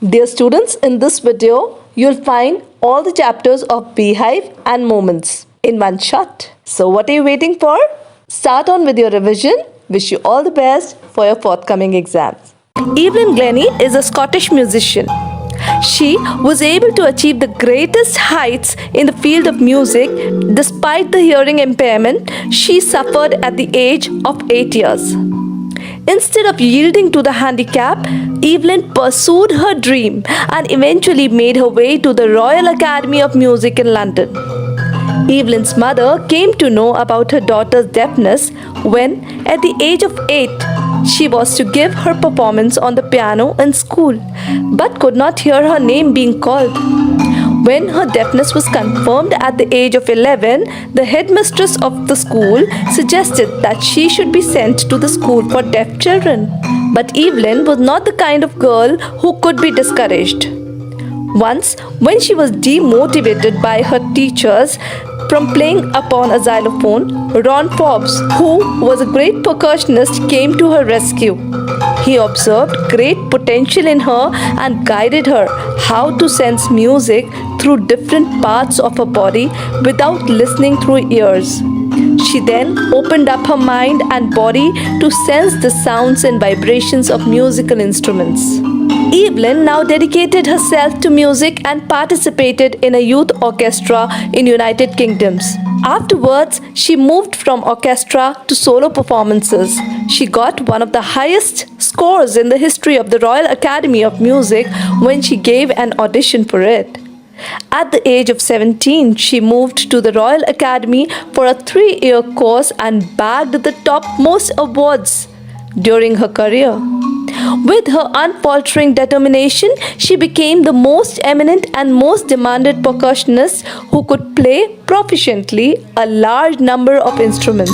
Dear students, in this video, you'll find all the chapters of Beehive and Moments in one shot. So what are you waiting for? Start on with your revision. Wish you all the best for your forthcoming exams. Evelyn Glennie is a Scottish musician. She was able to achieve the greatest heights in the field of music despite the hearing impairment she suffered at the age of 8 years. Instead of yielding to the handicap, Evelyn pursued her dream and eventually made her way to the Royal Academy of Music in London. Evelyn's mother came to know about her daughter's deafness when, at the age of 8, she was to give her performance on the piano in school, but could not hear her name being called. When her deafness was confirmed at the age of 11, the headmistress of the school suggested that she should be sent to the school for deaf children. But Evelyn was not the kind of girl who could be discouraged. Once, when she was demotivated by her teachers from playing upon a xylophone, Ron Forbes, who was a great percussionist, came to her rescue. He observed great potential in her and guided her how to sense music through different parts of her body without listening through ears. She then opened up her mind and body to sense the sounds and vibrations of musical instruments. Evelyn now dedicated herself to music and participated in a youth orchestra in United Kingdoms. Afterwards, she moved from orchestra to solo performances. She got one of the highest scores in the history of the Royal Academy of Music when she gave an audition for it. At the age of 17, she moved to the Royal Academy for a 3-year course and bagged the topmost awards during her career. With her unfaltering determination, she became the most eminent and most demanded percussionist who could play proficiently a large number of instruments.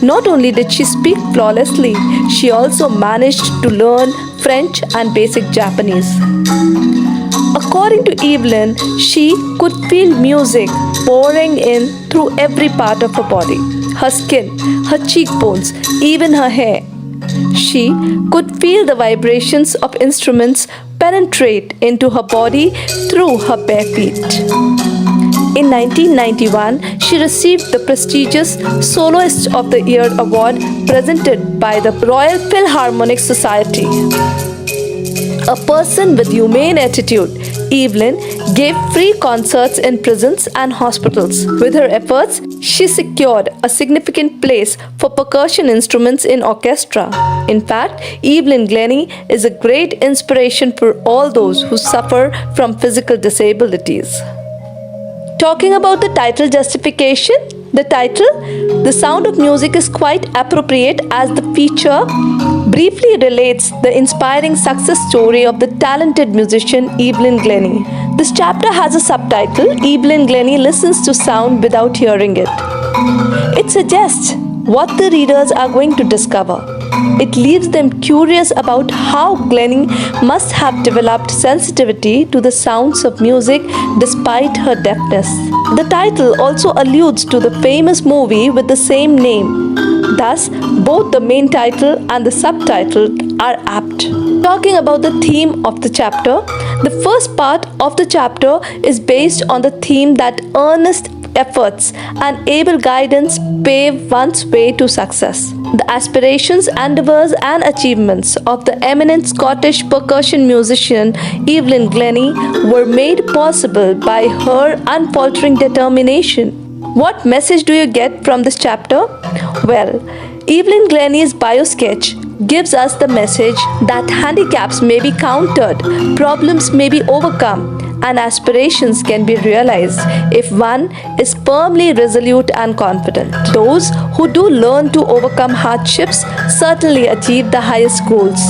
Not only did she speak flawlessly, she also managed to learn French and basic Japanese. According to Evelyn, she could feel music pouring in through every part of her body, her skin, her cheekbones, even her hair. She could feel the vibrations of instruments penetrate into her body through her bare feet. In 1991, she received the prestigious Soloist of the Year award presented by the Royal Philharmonic Society. A person with humane attitude, Evelyn gave free concerts in prisons and hospitals. With her efforts, she secured a significant place for percussion instruments in orchestra. In fact, Evelyn Glennie is a great inspiration for all those who suffer from physical disabilities. Talking about the title justification, the title, The Sound of Music, is quite appropriate as the feature briefly relates the inspiring success story of the talented musician Evelyn Glennie. This chapter has a subtitle, Evelyn Glennie Listens to Sound Without Hearing It. It suggests what the readers are going to discover. It leaves them curious about how Glennie must have developed sensitivity to the sounds of music despite her deafness. The title also alludes to the famous movie with the same name. Thus, both the main title and the subtitle are apt. Talking about the theme of the chapter, the first part of the chapter is based on the theme that earnest efforts and able guidance pave one's way to success. The aspirations, endeavours and achievements of the eminent Scottish percussion musician Evelyn Glennie were made possible by her unfaltering determination. What message do you get from this chapter? Well, Evelyn Glennie's bio sketch gives us the message that handicaps may be countered, problems may be overcome, and aspirations can be realized if one is firmly resolute and confident. Those who do learn to overcome hardships certainly achieve the highest goals.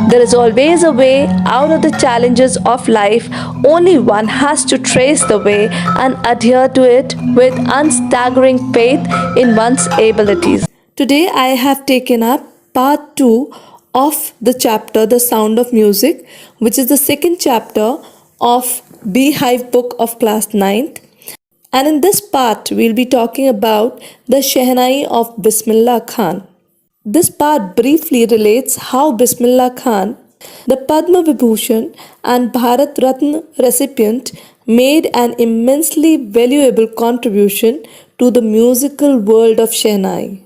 There is always a way out of the challenges of life. Only one has to trace the way and adhere to it with unstaggering faith in one's abilities. Today I have taken up part 2 of the chapter The Sound of Music, which is the second chapter of Beehive book of class 9th. And in this part, we'll be talking about the Shehnai of Bismillah Khan. This part briefly relates how Bismillah Khan The Padma Vibhushan and Bharat Ratna recipient made an immensely valuable contribution to the musical world of Shehnai.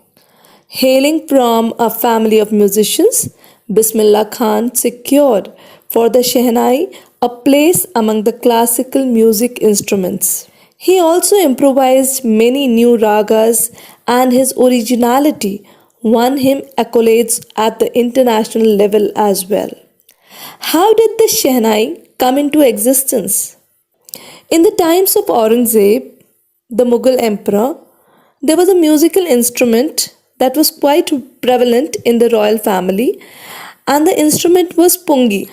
Hailing from a family of musicians, Bismillah Khan secured for the Shehnai a place among the classical music instruments. He also improvised many new ragas, and his originality won him accolades at the international level as well. How did the Shehnai come into existence? In the times of Aurangzeb, the Mughal emperor, there was a musical instrument that was quite prevalent in the royal family, and the instrument was pungi.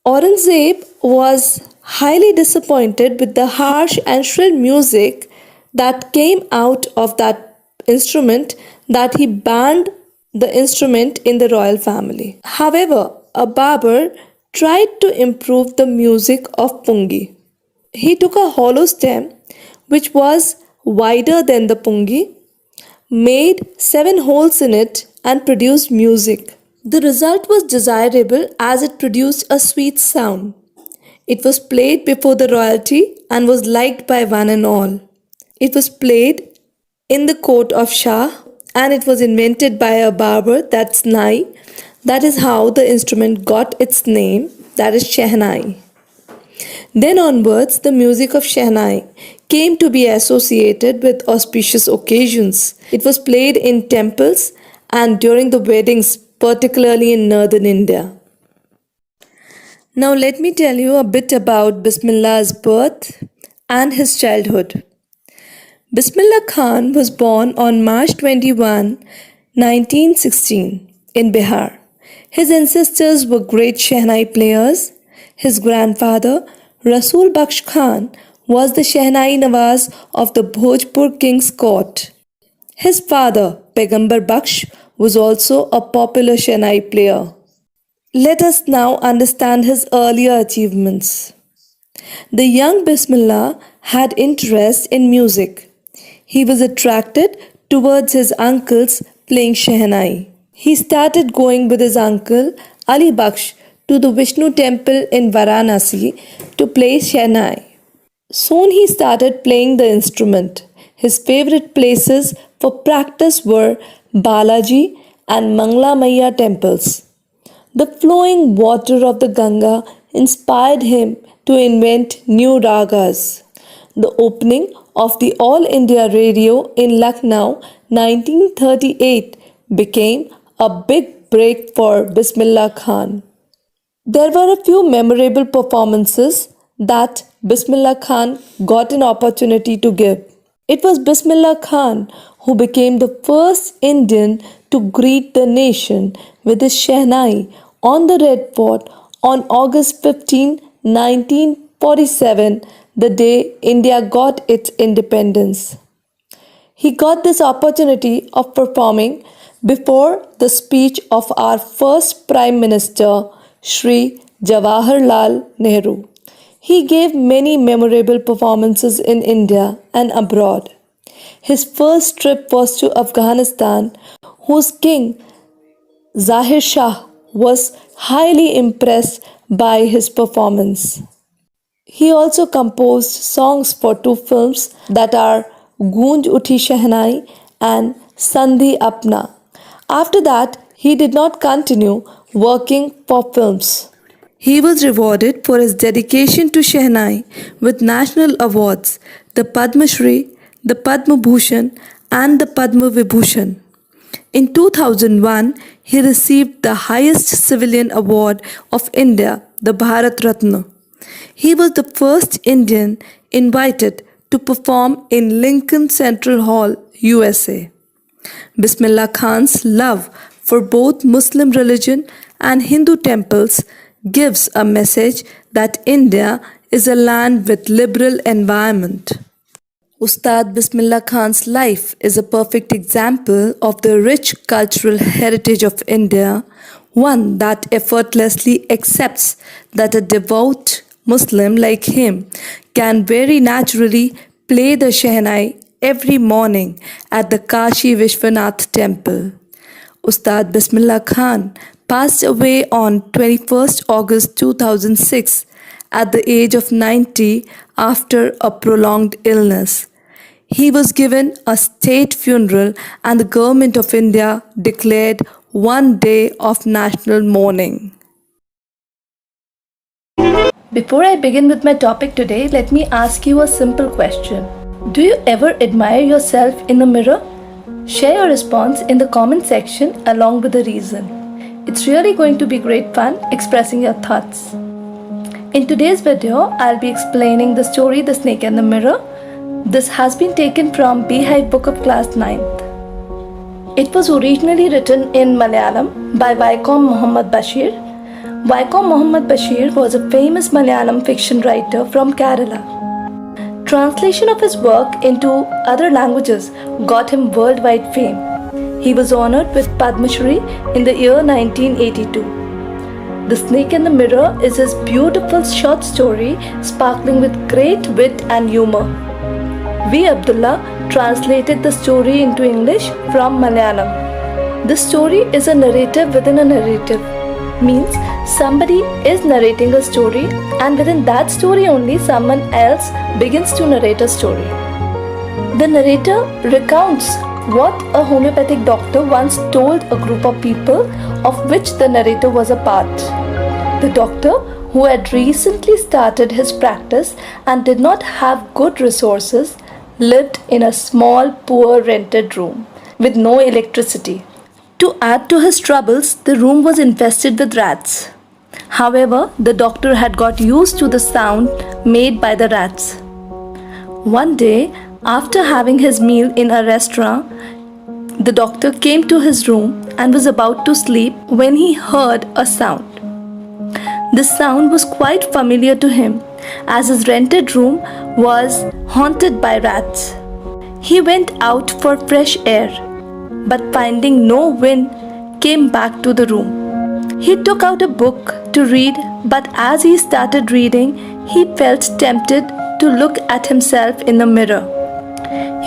Aurangzeb was highly disappointed with the harsh and shrill music that came out of that instrument, that he banned the instrument in the royal family. However, a barber tried to improve the music of pungi. He took a hollow stem which was wider than the pungi, made 7 holes in it, and produced music. The result was desirable as it produced a sweet sound. It was played before the royalty and was liked by one and all. It was played in the court of Shah, and it was invented by a barber, that's Nai. That is how the instrument got its name, that is Shehnai. Then onwards, the music of Shehnai came to be associated with auspicious occasions. It was played in temples and during the weddings, particularly in northern India. Now let me tell you a bit about Bismillah's birth and his childhood. Bismillah Khan was born on March 21, 1916 in Bihar. His ancestors were great Shehnai players. His grandfather, Rasul Bakhsh Khan, was the Shehnai Nawaz of the Bhojpur king's court. His father, Paigambar Bakhsh, was also a popular Shehnai player. Let us now understand his earlier achievements. The young Bismillah had interest in music. He was attracted towards his uncles playing Shehnai. He started going with his uncle Ali Bakhsh to the Vishnu temple in Varanasi to play Shehnai. Soon he started playing the instrument. His favorite places for practice were Balaji and Mangla Maiya temples. The flowing water of the Ganga inspired him to invent new ragas. The opening of the All India Radio in Lucknow 1938 became a big break for Bismillah Khan. There were a few memorable performances that Bismillah Khan got an opportunity to give. It was Bismillah Khan who became the first Indian to greet the nation with his Shehnai on the Red Fort on August 15, 1947, the day India got its independence. He got this opportunity of performing before the speech of our first Prime Minister, Shri Jawaharlal Nehru. He gave many memorable performances in India and abroad. His first trip was to Afghanistan, whose king Zahir Shah was highly impressed by his performance. He also composed songs for 2 films that are Goonj Uthi Shehnai and Sandhi Apna. After that, he did not continue working for films. He was rewarded for his dedication to Shehnai with national awards, the Padma Shri, the Padma Bhushan and the Padma Vibhushan. In 2001, he received the highest civilian award of India, the Bharat Ratna. He was the first Indian invited to perform in Lincoln Central Hall, USA. Bismillah Khan's love for both Muslim religion and Hindu temples gives a message that India is a land with liberal environment. Ustad Bismillah Khan's life is a perfect example of the rich cultural heritage of India, one that effortlessly accepts that a devout Muslim like him can very naturally play the Shehnai every morning at the Kashi Vishwanath temple. Ustad Bismillah Khan passed away on 21st August 2006 at the age of 90 after a prolonged illness. He was given a state funeral and the government of India declared one day of national mourning. Before I begin with my topic today, let me ask you a simple question. Do you ever admire yourself in the mirror? Share your response in the comment section along with the reason. It's really going to be great fun expressing your thoughts. In today's video, I'll be explaining the story The Snake and the Mirror. This has been taken from BEEHIVE Book of Class 9th. It was originally written in Malayalam by Vaikom Muhammad Bashir. Vaikom Muhammad Bashir was a famous Malayalam fiction writer from Kerala. Translation of his work into other languages got him worldwide fame. He was honored with Padma Shri in the year 1982. The Snake and the Mirror is his beautiful short story sparkling with great wit and humor. V. Abdullah translated the story into English from Malayalam. The story is a narrative within a narrative. Means somebody is narrating a story and within that story only someone else begins to narrate a story. The narrator recounts what a homeopathic doctor once told a group of people of which the narrator was a part. The doctor, who had recently started his practice and did not have good resources, lived in a small, poor rented room with no electricity. To add to his troubles, the room was infested with rats. However, the doctor had got used to the sound made by the rats. One day, after having his meal in a restaurant, the doctor came to his room and was about to sleep when he heard a sound. This sound was quite familiar to him, as his rented room was haunted by rats. He went out for fresh air, but finding no wind, came back to the room. He took out a book to read, but as he started reading, he felt tempted to look at himself in the mirror.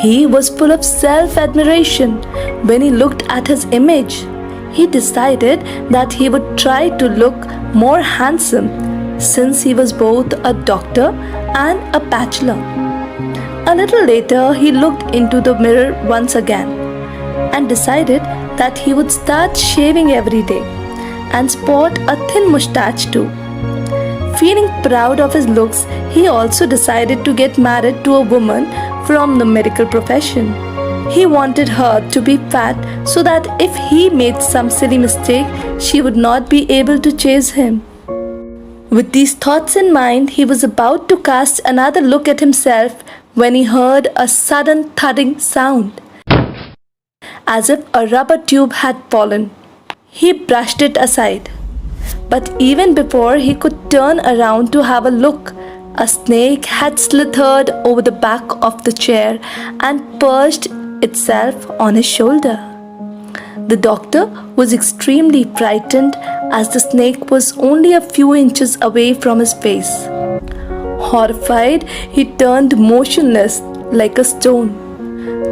He was full of self-admiration when he looked at his image. He decided that he would try to look more handsome since he was both a doctor and a bachelor. A little later, he looked into the mirror once again and decided that he would start shaving every day and sport a thin mustache too. Feeling proud of his looks, he also decided to get married to a woman from the medical profession. He wanted her to be fat so that if he made some silly mistake, she would not be able to chase him. With these thoughts in mind, he was about to cast another look at himself when he heard a sudden thudding sound, as if a rubber tube had fallen. He brushed it aside. But even before he could turn around to have a look, a snake had slithered over the back of the chair and perched itself on his shoulder. The doctor was extremely frightened as the snake was only a few inches away from his face. Horrified, he turned motionless like a stone.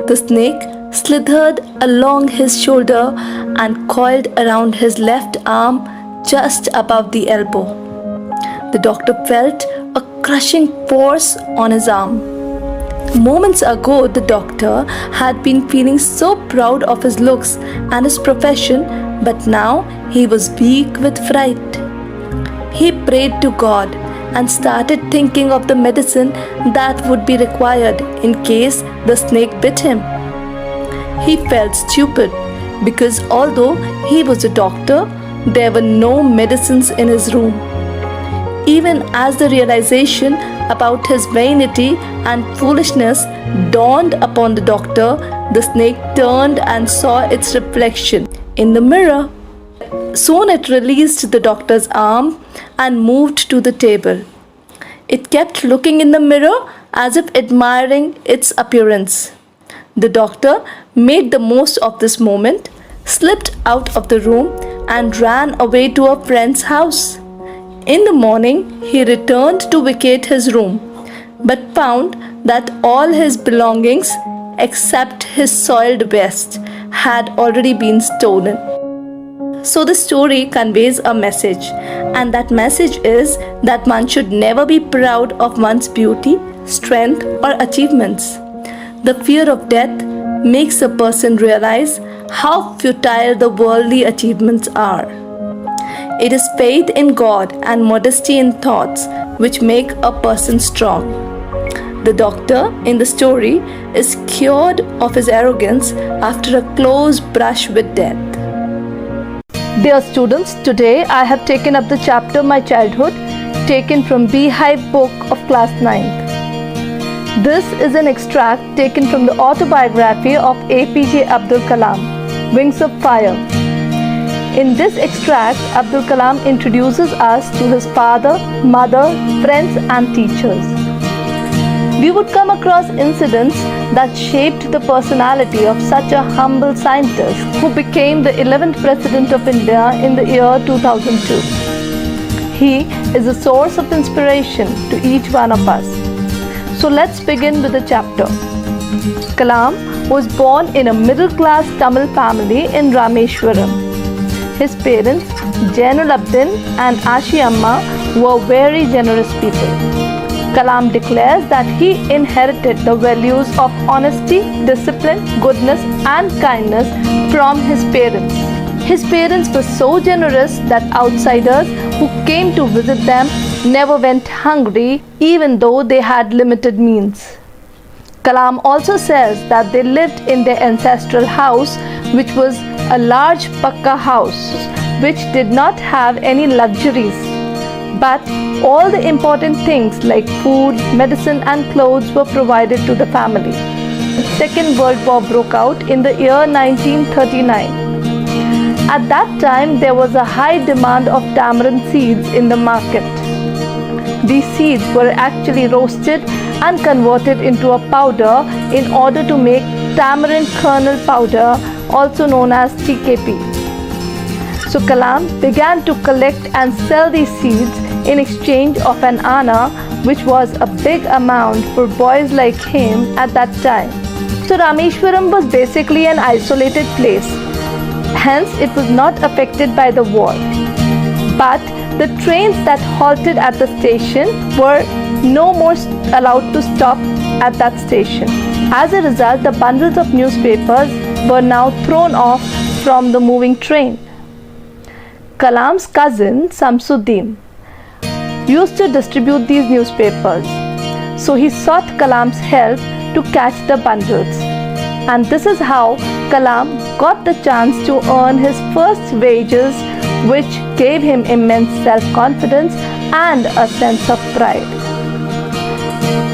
The snake slithered along his shoulder and coiled around his left arm just above the elbow. The doctor felt a crushing force on his arm. Moments ago, the doctor had been feeling so proud of his looks and his profession, but now he was weak with fright. He prayed to God and started thinking of the medicine that would be required in case the snake bit him. He felt stupid because although he was a doctor, there were no medicines in his room. Even as the realization about his vanity and foolishness dawned upon the doctor, the snake turned and saw its reflection in the mirror. Soon it released the doctor's arm and moved to the table. It kept looking in the mirror as if admiring its appearance. The doctor made the most of this moment, slipped out of the room and ran away to a friend's house. In the morning, he returned to vacate his room, but found that all his belongings, except his soiled vest, had already been stolen. So the story conveys a message, and that message is that one should never be proud of one's beauty, strength, or achievements. The fear of death makes a person realize how futile the worldly achievements are. It is faith in God and modesty in thoughts which make a person strong. The doctor in the story is cured of his arrogance after a close brush with death. Dear students, today I have taken up the chapter My Childhood, taken from BEEHIVE book of class 9th. This is an extract taken from the autobiography of APJ Abdul Kalam, Wings of Fire. In this extract, Abdul Kalam introduces us to his father, mother, friends and teachers. We would come across incidents that shaped the personality of such a humble scientist who became the 11th President of India in the year 2002. He is a source of inspiration to each one of us. So let's begin with the chapter. Kalam was born in a middle-class Tamil family in Rameshwaram. His parents, Jainuddin and Ashi Amma, were very generous people. Kalam declares that he inherited the values of honesty, discipline, goodness and kindness from his parents. His parents were so generous that outsiders who came to visit them never went hungry even though they had limited means. Kalam also says that they lived in their ancestral house, which was a large pakka house which did not have any luxuries. But all the important things like food, medicine and clothes were provided to the family. The Second World War broke out in the year 1939. At that time, there was a high demand of tamarind seeds in the market. These seeds were actually roasted and converted into a powder in order to make tamarind kernel powder, also known as TKP. So Kalam began to collect and sell these seeds in exchange of an anna, which was a big amount for boys like him at that time. So Rameshwaram was basically an isolated place. Hence, it was not affected by the war. But the trains that halted at the station were no more allowed to stop at that station. As a result, the bundles of newspapers were now thrown off from the moving train. Kalam's cousin, Samsuddin, used to distribute these newspapers. So he sought Kalam's help to catch the bundles. And this is how Kalam got the chance to earn his first wages, which gave him immense self-confidence and a sense of pride.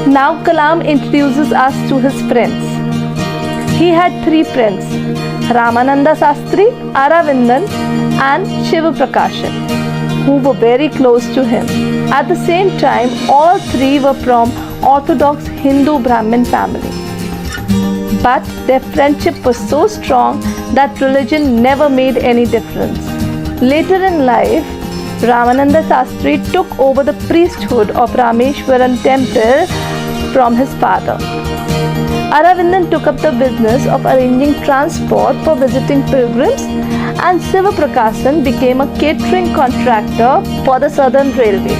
Now Kalam introduces us to his friends. He had 3 friends, Ramananda Sastri, Aravindan and Shiva Prakashan, who were very close to him. At the same time, all 3 were from Orthodox Hindu Brahmin family. But their friendship was so strong that religion never made any difference. Later in life, Ramananda Sastri took over the priesthood of Rameshwaram temple from his father. Aravindan took up the business of arranging transport for visiting pilgrims, and Shiva Prakashan became a catering contractor for the Southern Railway.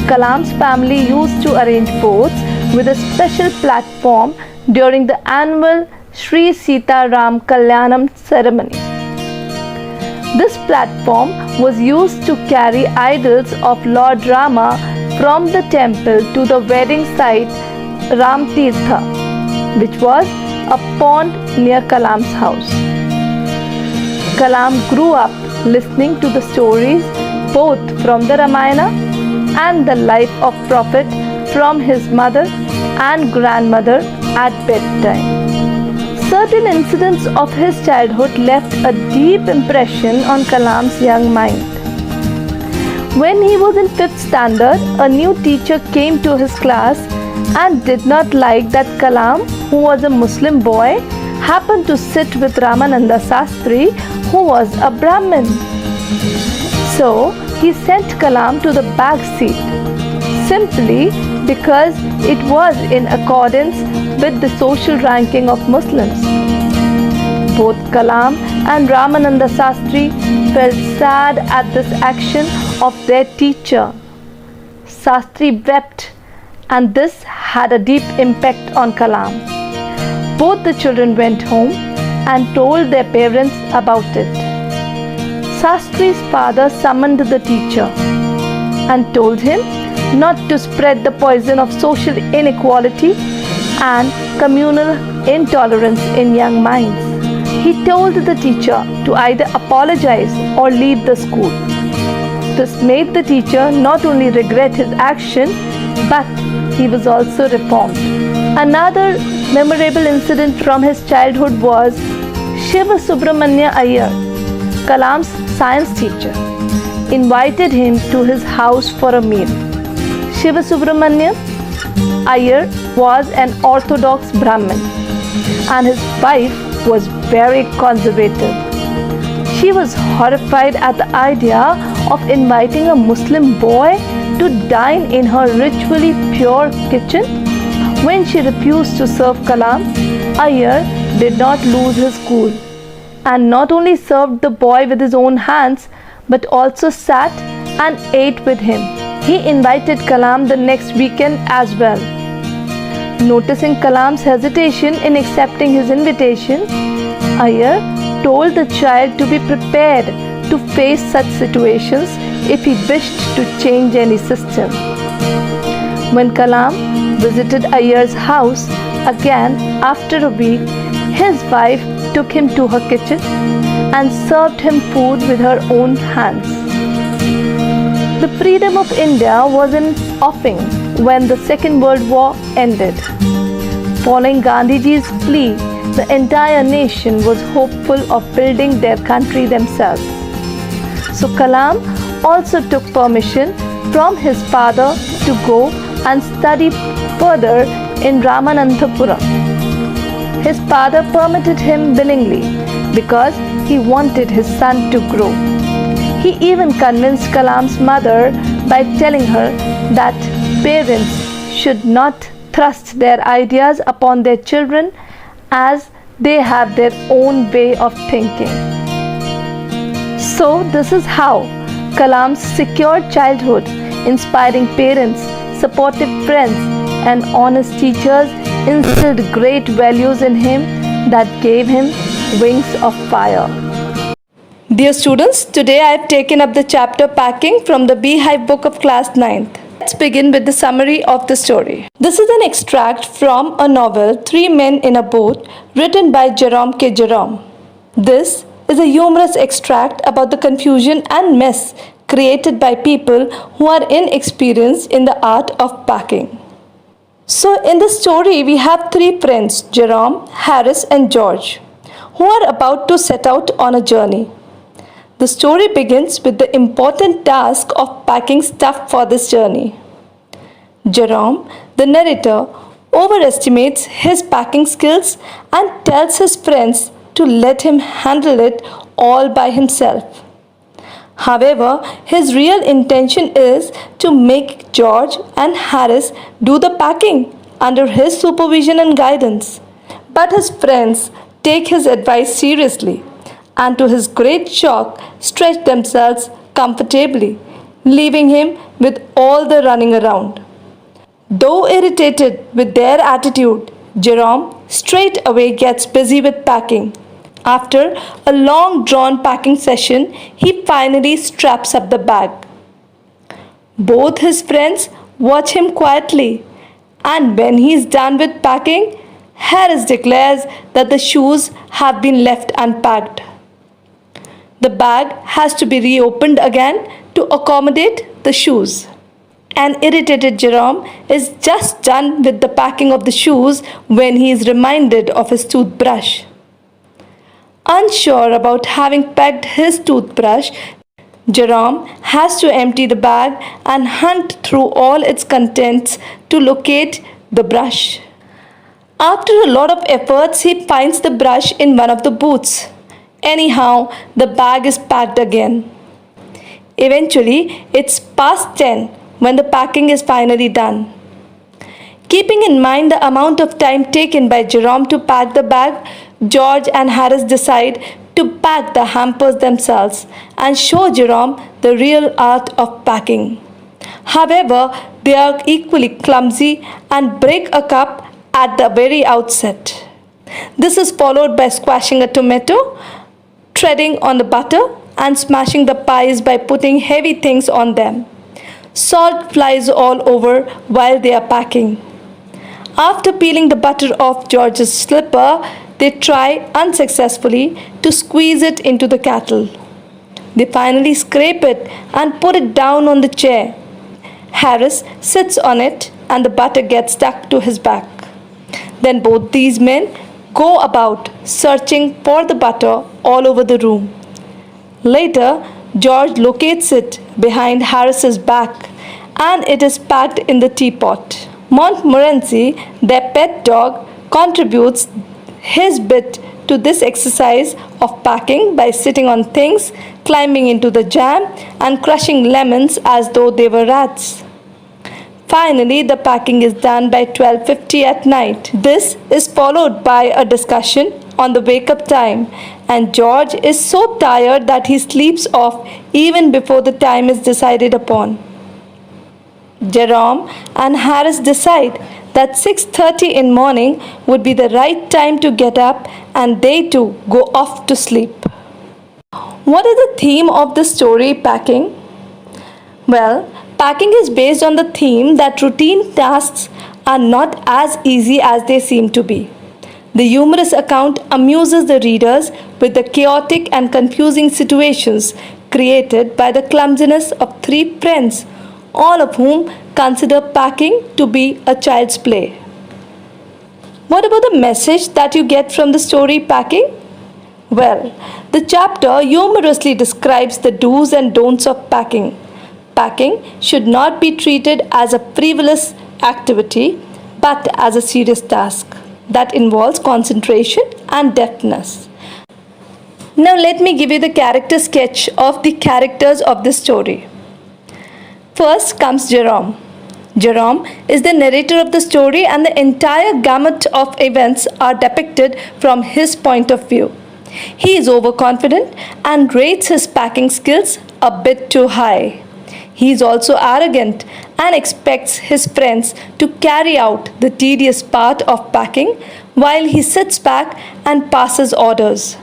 Kalam's family used to arrange boats with a special platform during the annual Sri Sita Ram Kalyanam ceremony. This platform was used to carry idols of Lord Rama from the temple to the wedding site Ram Tirtha, which was a pond near Kalam's house. Kalam grew up listening to the stories both from the Ramayana and the life of Prophet from his mother and grandmother at bedtime. Certain incidents of his childhood left a deep impression on Kalam's young mind. When he was in 5th standard, a new teacher came to his class and did not like that Kalam, who was a Muslim boy, happened to sit with Ramananda Sastri, who was a Brahmin. So he sent Kalam to the back seat, simply because it was in accordance with the social ranking of Muslims. Both Kalam and Ramananda Sastri felt sad at this action of their teacher. Sastri wept, and this had a deep impact on Kalam. Both the children went home and told their parents about it. Sastri's father summoned the teacher and told him not to spread the poison of social inequality and communal intolerance in young minds. He told the teacher to either apologize or leave the school. This made the teacher not only regret his action, but he was also reformed. Another memorable incident from his childhood was Shiva Subramanya Iyer, Kalam's science teacher, invited him to his house for a meal. Shiva Subramanya Iyer was an orthodox Brahmin, and his wife was very conservative. She was horrified at the idea of inviting a Muslim boy to dine in her ritually pure kitchen. When she refused to serve Kalam, Iyer did not lose his cool and not only served the boy with his own hands but also sat and ate with him. He invited Kalam the next weekend as well. Noticing Kalam's hesitation in accepting his invitation, Iyer told the child to be prepared to face such situations if he wished to change any system. When Kalam visited Iyer's house again after a week, his wife took him to her kitchen and served him food with her own hands. The freedom of India was in offing when the Second World War ended. Following Gandhiji's plea, the entire nation was hopeful of building their country themselves. So Kalam also took permission from his father to go and study further in Ramananthapuram. His father permitted him willingly because he wanted his son to grow. He even convinced Kalam's mother by telling her that parents should not thrust their ideas upon their children as they have their own way of thinking. So this is how Kalam's secure childhood, inspiring parents, supportive friends and honest teachers instilled great values in him that gave him wings of fire. Dear students, today I have taken up the chapter Packing from the BEEHIVE book of class 9th. Let's begin with the summary of the story. This is an extract from a novel, Three Men in a Boat, written by Jerome K. Jerome. This is a humorous extract about the confusion and mess created by people who are inexperienced in the art of packing. So in the story, we have three friends, Jerome, Harris and George, who are about to set out on a journey. The story begins with the important task of packing stuff for this journey. Jerome, the narrator, overestimates his packing skills and tells his friends to let him handle it all by himself. However, his real intention is to make George and Harris do the packing under his supervision and guidance. But his friends take his advice seriously and to his great shock stretch themselves comfortably, leaving him with all the running around. Though irritated with their attitude, Jerome straight away gets busy with packing. After a long drawn packing session, he finally straps up the bag. Both his friends watch him quietly, and when he is done with packing, Harris declares that the shoes have been left unpacked. The bag has to be reopened again to accommodate the shoes. An irritated Jerome is just done with the packing of the shoes when he is reminded of his toothbrush. Unsure about having packed his toothbrush, Jerome has to empty the bag and hunt through all its contents to locate the brush. After a lot of efforts, he finds the brush in one of the booths. Anyhow, the bag is packed again. Eventually, it's past 10 when the packing is finally done. Keeping in mind the amount of time taken by Jerome to pack the bag, George and Harris decide to pack the hampers themselves and show Jerome the real art of packing. However, they are equally clumsy and break a cup at the very outset. This is followed by squashing a tomato, treading on the butter, and smashing the pies by putting heavy things on them. Salt flies all over while they are packing. After peeling the butter off George's slipper, they try unsuccessfully to squeeze it into the kettle. They finally scrape it and put it down on the chair. Harris sits on it and the butter gets stuck to his back. Then both these men go about searching for the butter all over the room. Later, George locates it behind Harris's back and it is packed in the teapot. Montmorency, their pet dog, contributes his bit to this exercise of packing by sitting on things, climbing into the jam, and crushing lemons as though they were rats. Finally, the packing is done by 12:50 at night. This is followed by a discussion on the wake-up time, and George is so tired that he sleeps off even before the time is decided upon. Jerome and Harris decide that 6:30 in morning would be the right time to get up and they too go off to sleep. What is the theme of the story Packing? Well, packing is based on the theme that routine tasks are not as easy as they seem to be. The humorous account amuses the readers with the chaotic and confusing situations created by the clumsiness of three friends, all of whom consider packing to be a child's play. What about the message that you get from the story Packing? Well, the chapter humorously describes the do's and don'ts of packing. Packing should not be treated as a frivolous activity, but as a serious task that involves concentration and deftness. Now let me give you the character sketch of the characters of the story. First comes Jerome. Jerome is the narrator of the story and the entire gamut of events are depicted from his point of view. He is overconfident and rates his packing skills a bit too high. He is also arrogant and expects his friends to carry out the tedious part of packing while he sits back and passes orders.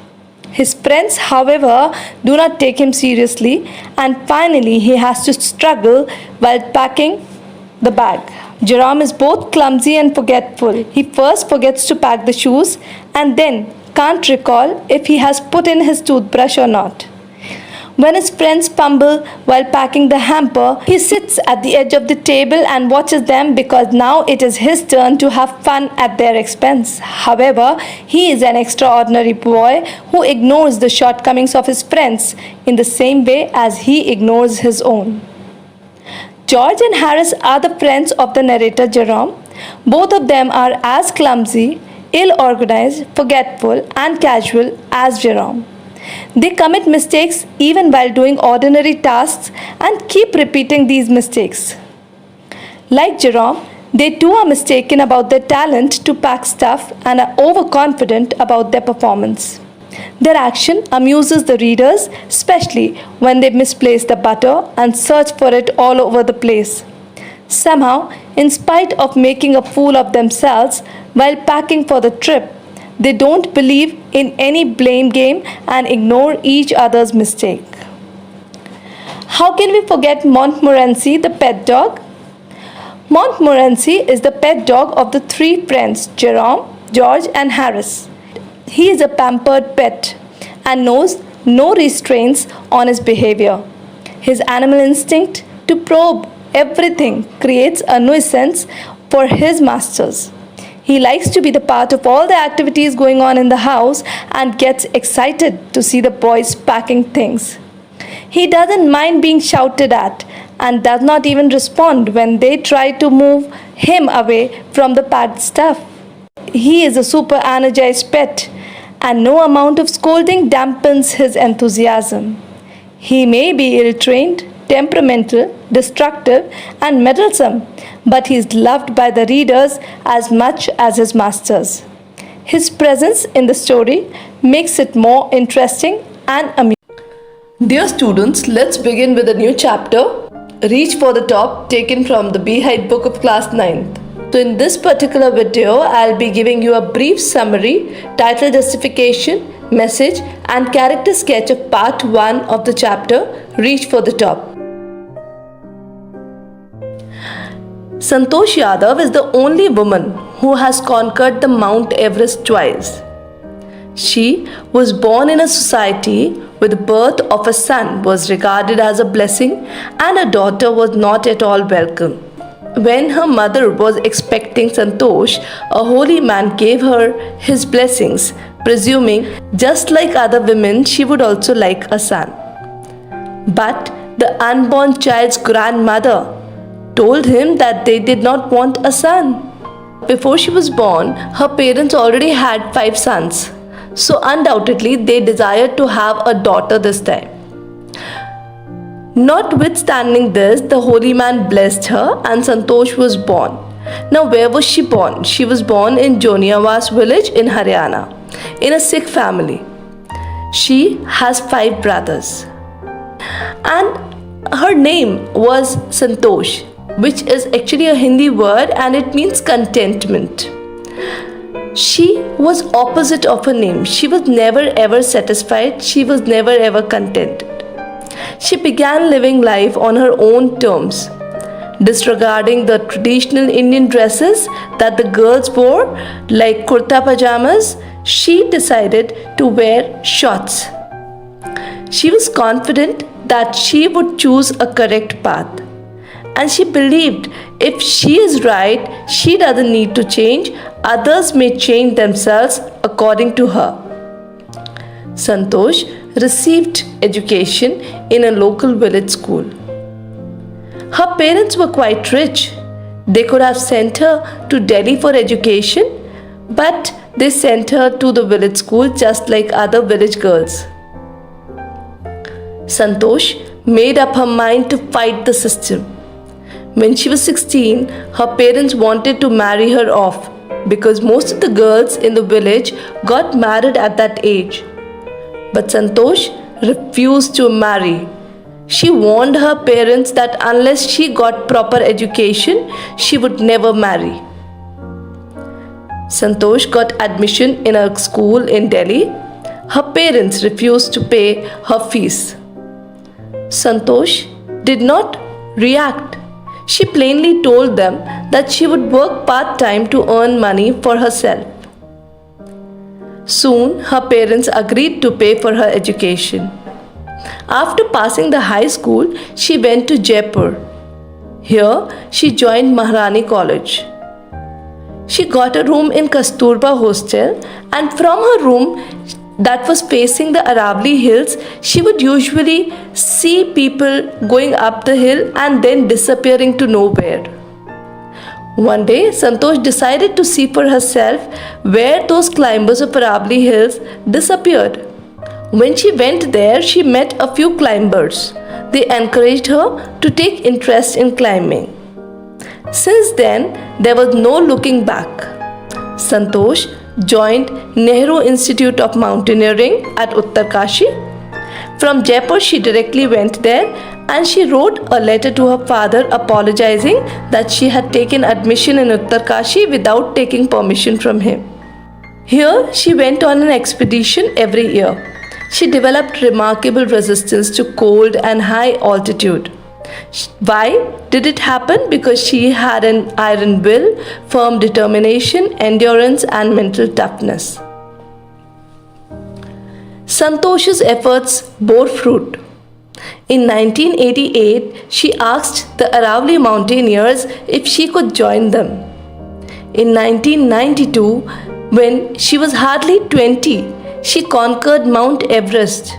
His friends, however, do not take him seriously, and finally he has to struggle while packing the bag. Jerome is both clumsy and forgetful. He first forgets to pack the shoes and then can't recall if he has put in his toothbrush or not. When his friends fumble while packing the hamper, he sits at the edge of the table and watches them because now it is his turn to have fun at their expense. However, he is an extraordinary boy who ignores the shortcomings of his friends in the same way as he ignores his own. George and Harris are the friends of the narrator Jerome. Both of them are as clumsy, ill-organized, forgetful, and casual as Jerome. They commit mistakes even while doing ordinary tasks and keep repeating these mistakes. Like Jerome, they too are mistaken about their talent to pack stuff and are overconfident about their performance. Their action amuses the readers, especially when they misplace the butter and search for it all over the place. Somehow, in spite of making a fool of themselves while packing for the trip, they don't believe in any blame game and ignore each other's mistake. How can we forget Montmorency, the pet dog? Montmorency is the pet dog of the three friends, Jerome, George, and Harris. He is a pampered pet and knows no restraints on his behavior. His animal instinct to probe everything creates a nuisance for his masters. He likes to be the part of all the activities going on in the house and gets excited to see the boys packing things. He doesn't mind being shouted at and does not even respond when they try to move him away from the packed stuff. He is a super energized pet and no amount of scolding dampens his enthusiasm. He may be ill-trained, temperamental, destructive, and meddlesome, but he is loved by the readers as much as his masters. His presence in the story makes it more interesting and amusing. Dear students, let's begin with a new chapter, Reach for the Top, taken from the BEEHIVE book of class 9th. So in this particular video, I'll be giving you a brief summary, title justification, message and character sketch of part 1 of the chapter, Reach for the Top. Santosh Yadav is the only woman who has conquered the Mount Everest twice. She was born in a society where the birth of a son was regarded as a blessing and a daughter was not at all welcome. When her mother was expecting Santosh, a holy man gave her his blessings, presuming just like other women she would also like a son. But the unborn child's grandmother told him that they did not want a son. Before she was born, her parents already had 5 sons. So undoubtedly they desired to have a daughter this time. Notwithstanding this, the holy man blessed her and Santosh was born. Now where was she born? She was born in Joniawas village in Haryana, in a Sikh family. She has 5 brothers. And her name was Santosh, which is actually a Hindi word and it means contentment. She was opposite of her name. She was never ever satisfied. She was never ever contented. She began living life on her own terms, disregarding the traditional Indian dresses that the girls wore, like kurta pajamas. She decided to wear shorts. She was confident that she would choose a correct path. And she believed if she is right, she doesn't need to change. Others may change themselves according to her. Santosh received education in a local village school. Her parents were quite rich. They could have sent her to Delhi for education, but they sent her to the village school just like other village girls. Santosh made up her mind to fight the system. When she was 16, her parents wanted to marry her off because most of the girls in the village got married at that age. But Santosh refused to marry. She warned her parents that unless she got proper education, she would never marry. Santosh got admission in a school in Delhi. Her parents refused to pay her fees. Santosh did not react. She plainly told them that she would work part-time to earn money for herself. Soon, her parents agreed to pay for her education. After passing the high school, she went to Jaipur. Here, she joined Maharani College. She got a room in Kasturba hostel, and from her room that was facing the Aravali hills, she would usually see people going up the hill and then disappearing to nowhere. One day, Santosh decided to see for herself where those climbers of Aravali hills disappeared. When she went there, she met a few climbers. They encouraged her to take interest in climbing. Since then, there was no looking back. Santosh joined Nehru Institute of Mountaineering at Uttarkashi. From Jaipur, she directly went there and she wrote a letter to her father apologizing that she had taken admission in Uttarkashi without taking permission from him. Here, she went on an expedition every year. She developed remarkable resistance to cold and high altitude. Why did it happen? Because she had an iron will, firm determination, endurance and mental toughness. Santosh's efforts bore fruit. In 1988, she asked the Aravali mountaineers if she could join them. In 1992, when she was hardly 20, she conquered Mount Everest.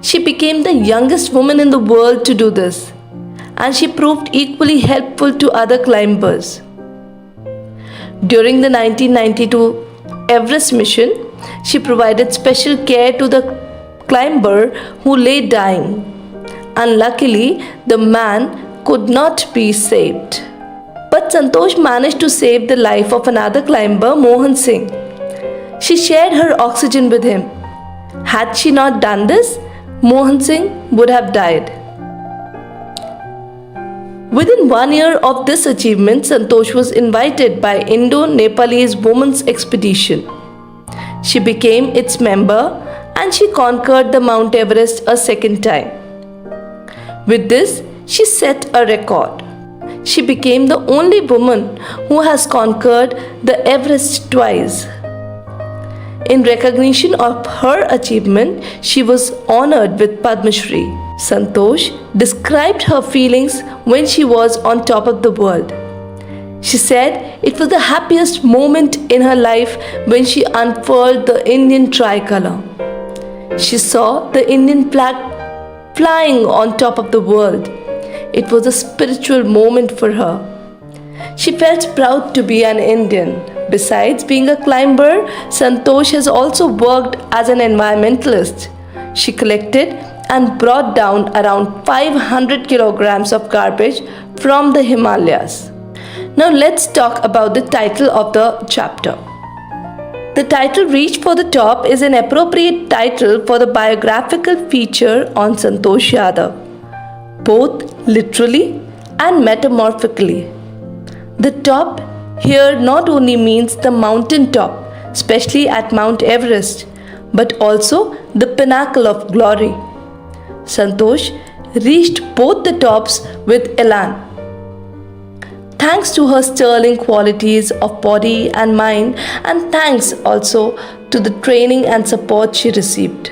She became the youngest woman in the world to do this, and she proved equally helpful to other climbers. During the 1992 Everest mission, she provided special care to the climber who lay dying. Unluckily, the man could not be saved. But Santosh managed to save the life of another climber, Mohan Singh. She shared her oxygen with him. Had she not done this, Mohan Singh would have died. Within 1 year of this achievement, Santosh was invited by Indo-Nepalese Women's Expedition. She became its member and she conquered the Mount Everest a second time. With this, she set a record. She became the only woman who has conquered the Everest twice. In recognition of her achievement, she was honored with Padma Shri. Santosh described her feelings when she was on top of the world. She said it was the happiest moment in her life when she unfurled the Indian tricolor. She saw the Indian flag flying on top of the world. It was a spiritual moment for her. She felt proud to be an Indian. Besides being a climber, Santosh has also worked as an environmentalist. She collected and brought down around 500 kilograms of garbage from the Himalayas. Now let's talk about the title of the chapter. The title Reach for the Top is an appropriate title for the biographical feature on Santosh Yadav, both literally and metamorphically. The top here not only means the mountain top, especially at Mount Everest, but also the pinnacle of glory. Santosh reached both the tops with elan. Thanks to her sterling qualities of body and mind, and thanks also to the training and support she received.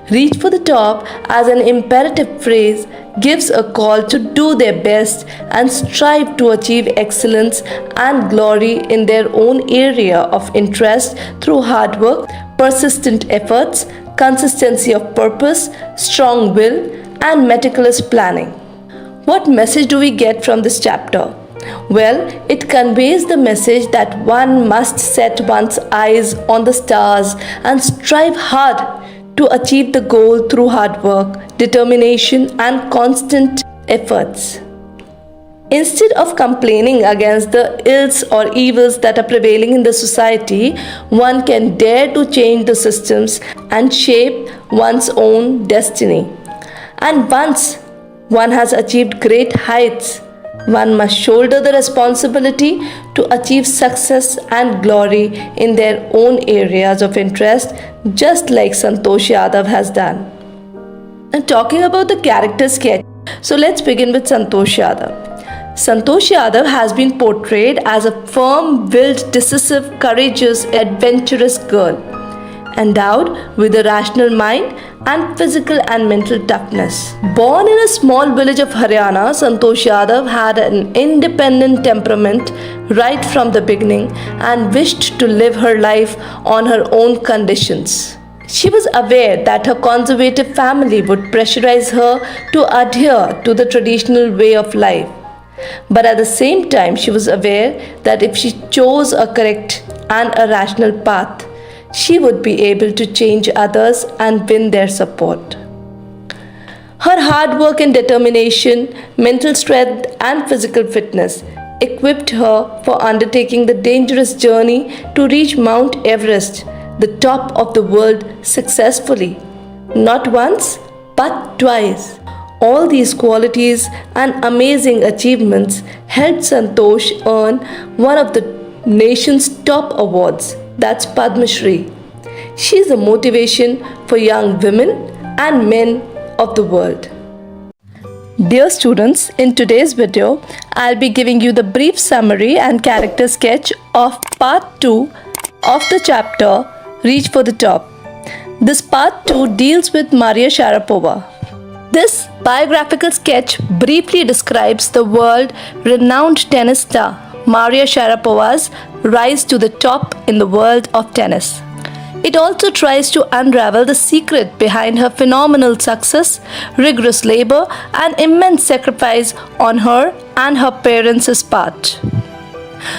Reach for the top as an imperative phrase gives a call to do their best and strive to achieve excellence and glory in their own area of interest through hard work, persistent efforts, consistency of purpose, strong will, and meticulous planning. What message do we get from this chapter? Well, it conveys the message that one must set one's eyes on the stars and strive hard to achieve the goal through hard work, determination, and constant efforts. Instead of complaining against the ills or evils that are prevailing in the society, one can dare to change the systems and shape one's own destiny. And once one has achieved great heights, one must shoulder the responsibility to achieve success and glory in their own areas of interest, just like Santosh Yadav has done. And talking about the character sketch, so let's begin with Santosh Yadav. Santosh Yadav has been portrayed as a firm-willed, decisive, courageous, adventurous girl, endowed with a rational mind and physical and mental toughness. Born in a small village of Haryana, Santosh Yadav had an independent temperament right from the beginning and wished to live her life on her own conditions. She was aware that her conservative family would pressurize her to adhere to the traditional way of life. But at the same time, she was aware that if she chose a correct and a rational path, she would be able to change others and win their support. Her hard work and determination, mental strength, and physical fitness equipped her for undertaking the dangerous journey to reach Mount Everest, the top of the world, successfully. Not once, but twice. All these qualities and amazing achievements helped Santosh earn one of the nation's top awards, that's Padma Shri. She is a motivation for young women and men of the world. Dear students, in today's video, I'll be giving you the brief summary and character sketch of part 2 of the chapter Reach for the Top. This part 2 deals with Maria Sharapova. This biographical sketch briefly describes the world-renowned tennis star Maria Sharapova's rise to the top in the world of tennis. It also tries to unravel the secret behind her phenomenal success, rigorous labor, and immense sacrifice on her and her parents' part.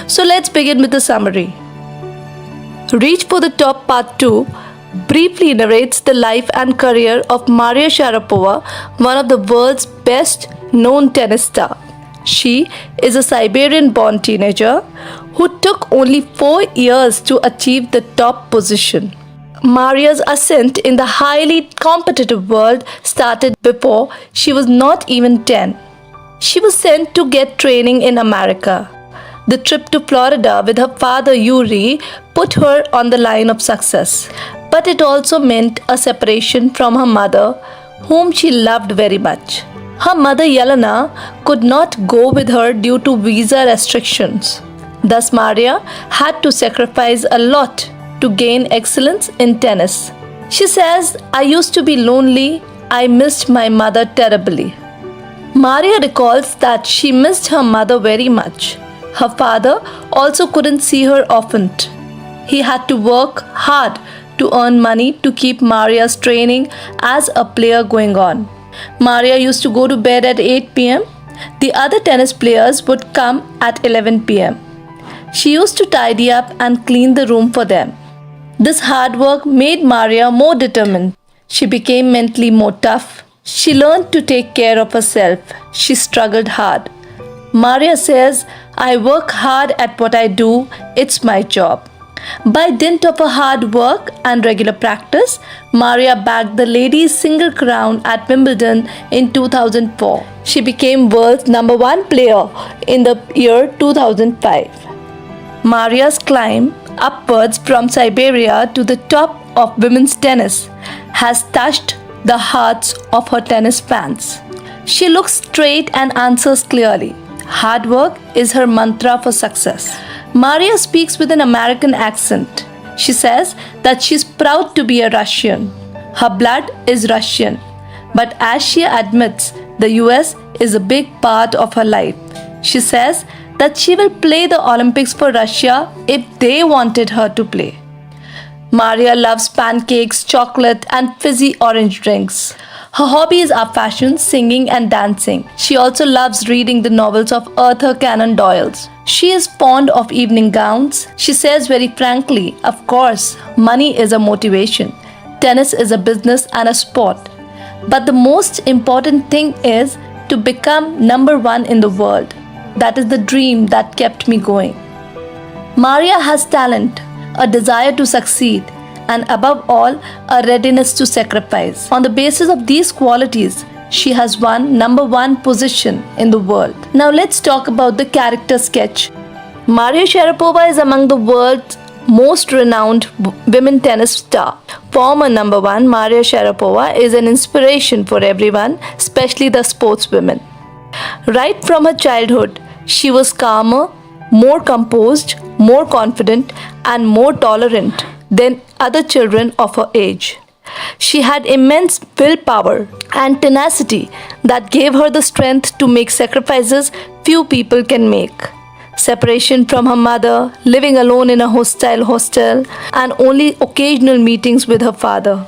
So let's begin with the summary. Reach for the Top Part 2 briefly narrates the life and career of Maria Sharapova, one of the world's best known tennis stars. She is a Siberian-born teenager who took only 4 years to achieve the top position. Maria's ascent in the highly competitive world started before she was not even 10. She was sent to get training in America. The trip to Florida with her father Yuri put her on the line of success. But it also meant a separation from her mother, whom she loved very much. Her mother Yelena could not go with her due to visa restrictions. Thus Maria had to sacrifice a lot to gain excellence in tennis. She says, "I used to be lonely. I missed my mother terribly." Maria recalls that she missed her mother very much. Her father also couldn't see her often. He had to work hard to earn money to keep Maria's training as a player going on. Maria used to go to bed at 8 p.m. The other tennis players would come at 11 p.m. She used to tidy up and clean the room for them. This hard work made Maria more determined. She became mentally more tough. She learned to take care of herself. She struggled hard. Maria says, "I work hard at what I do. It's my job." By dint of her hard work and regular practice, Maria bagged the ladies' single crown at Wimbledon in 2004. She became world's #1 player in the year 2005. Maria's climb upwards from Siberia to the top of women's tennis has touched the hearts of her tennis fans. She looks straight and answers clearly. Hard work is her mantra for success. Maria speaks with an American accent. She says that she's proud to be a Russian. Her blood is Russian. But as she admits, the US is a big part of her life. She says that she will play the Olympics for Russia if they wanted her to play. Maria loves pancakes, chocolate, and fizzy orange drinks. Her hobbies are fashion, singing, and dancing. She also loves reading the novels of Arthur Conan Doyle. She is fond of evening gowns. She says very frankly, of course, money is a motivation. Tennis is a business and a sport. But the most important thing is to become #1 in the world. That is the dream that kept me going. Maria has talent, a desire to succeed, and above all, a readiness to sacrifice. On the basis of these qualities, she has won #1 position in the world. Now let's talk about the character sketch. Maria Sharapova is among the world's most renowned women tennis star. Former #1 Maria Sharapova is an inspiration for everyone, especially the sportswomen. Right from her childhood, she was calmer, more composed, more confident, and more tolerant than other children of her age. She had immense willpower and tenacity that gave her the strength to make sacrifices few people can make. Separation from her mother, living alone in a hostile hostel, and only occasional meetings with her father.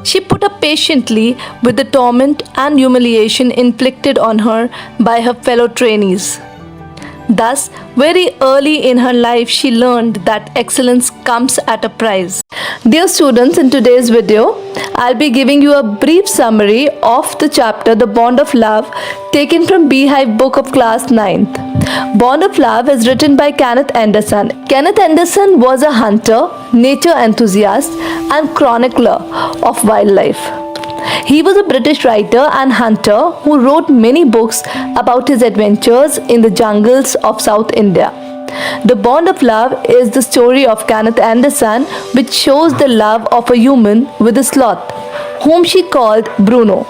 She put up patiently with the torment and humiliation inflicted on her by her fellow trainees. Thus, very early in her life, she learned that excellence comes at a price. Dear students, in today's video, I'll be giving you a brief summary of the chapter The Bond of Love taken from BEEHIVE book of class 9th. Bond of Love is written by Kenneth Anderson. Kenneth Anderson was a hunter, nature enthusiast, and chronicler of wildlife. He was a British writer and hunter who wrote many books about his adventures in the jungles of South India. The Bond of Love is the story of Kenneth Anderson, which shows the love of a human with a sloth, whom she called Bruno.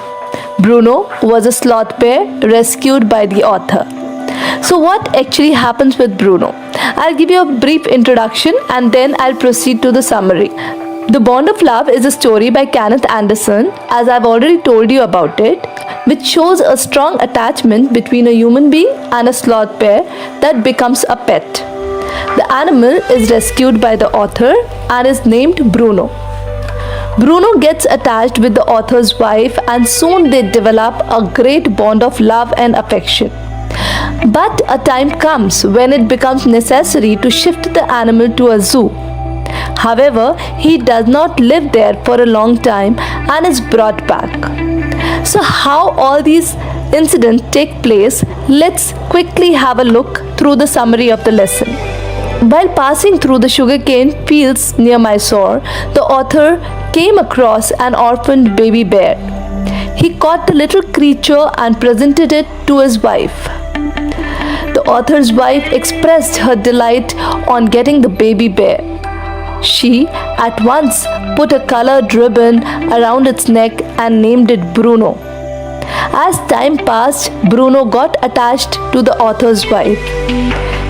Bruno was a sloth bear rescued by the author. So what actually happens with Bruno? I'll give you a brief introduction and then I'll proceed to the summary. The Bond of Love is a story by Kenneth Anderson, as I've already told you about it, which shows a strong attachment between a human being and a sloth bear that becomes a pet. The animal is rescued by the author and is named Bruno. Bruno gets attached with the author's wife and soon they develop a great bond of love and affection. But a time comes when it becomes necessary to shift the animal to a zoo. However, he does not live there for a long time and is brought back. So how all these incidents take place, let's quickly have a look through the summary of the lesson. While passing through the sugarcane fields near Mysore, the author came across an orphaned baby bear. He caught the little creature and presented it to his wife. The author's wife expressed her delight on getting the baby bear. She at once put a colored ribbon around its neck and named it Bruno. As time passed, Bruno got attached to the author's wife.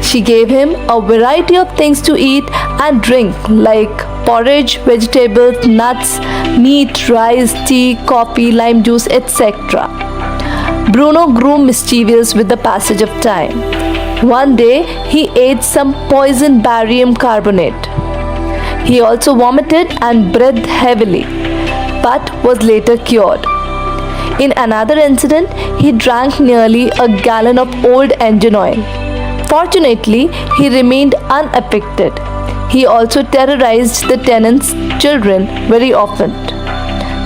She gave him a variety of things to eat and drink like porridge, vegetables, nuts, meat, rice, tea, coffee, lime juice, etc. Bruno grew mischievous with the passage of time. One day, he ate some poison barium carbonate. He also vomited and breathed heavily, but was later cured. In another incident, he drank nearly a gallon of old engine oil. Fortunately, he remained unaffected. He also terrorized the tenants' children very often.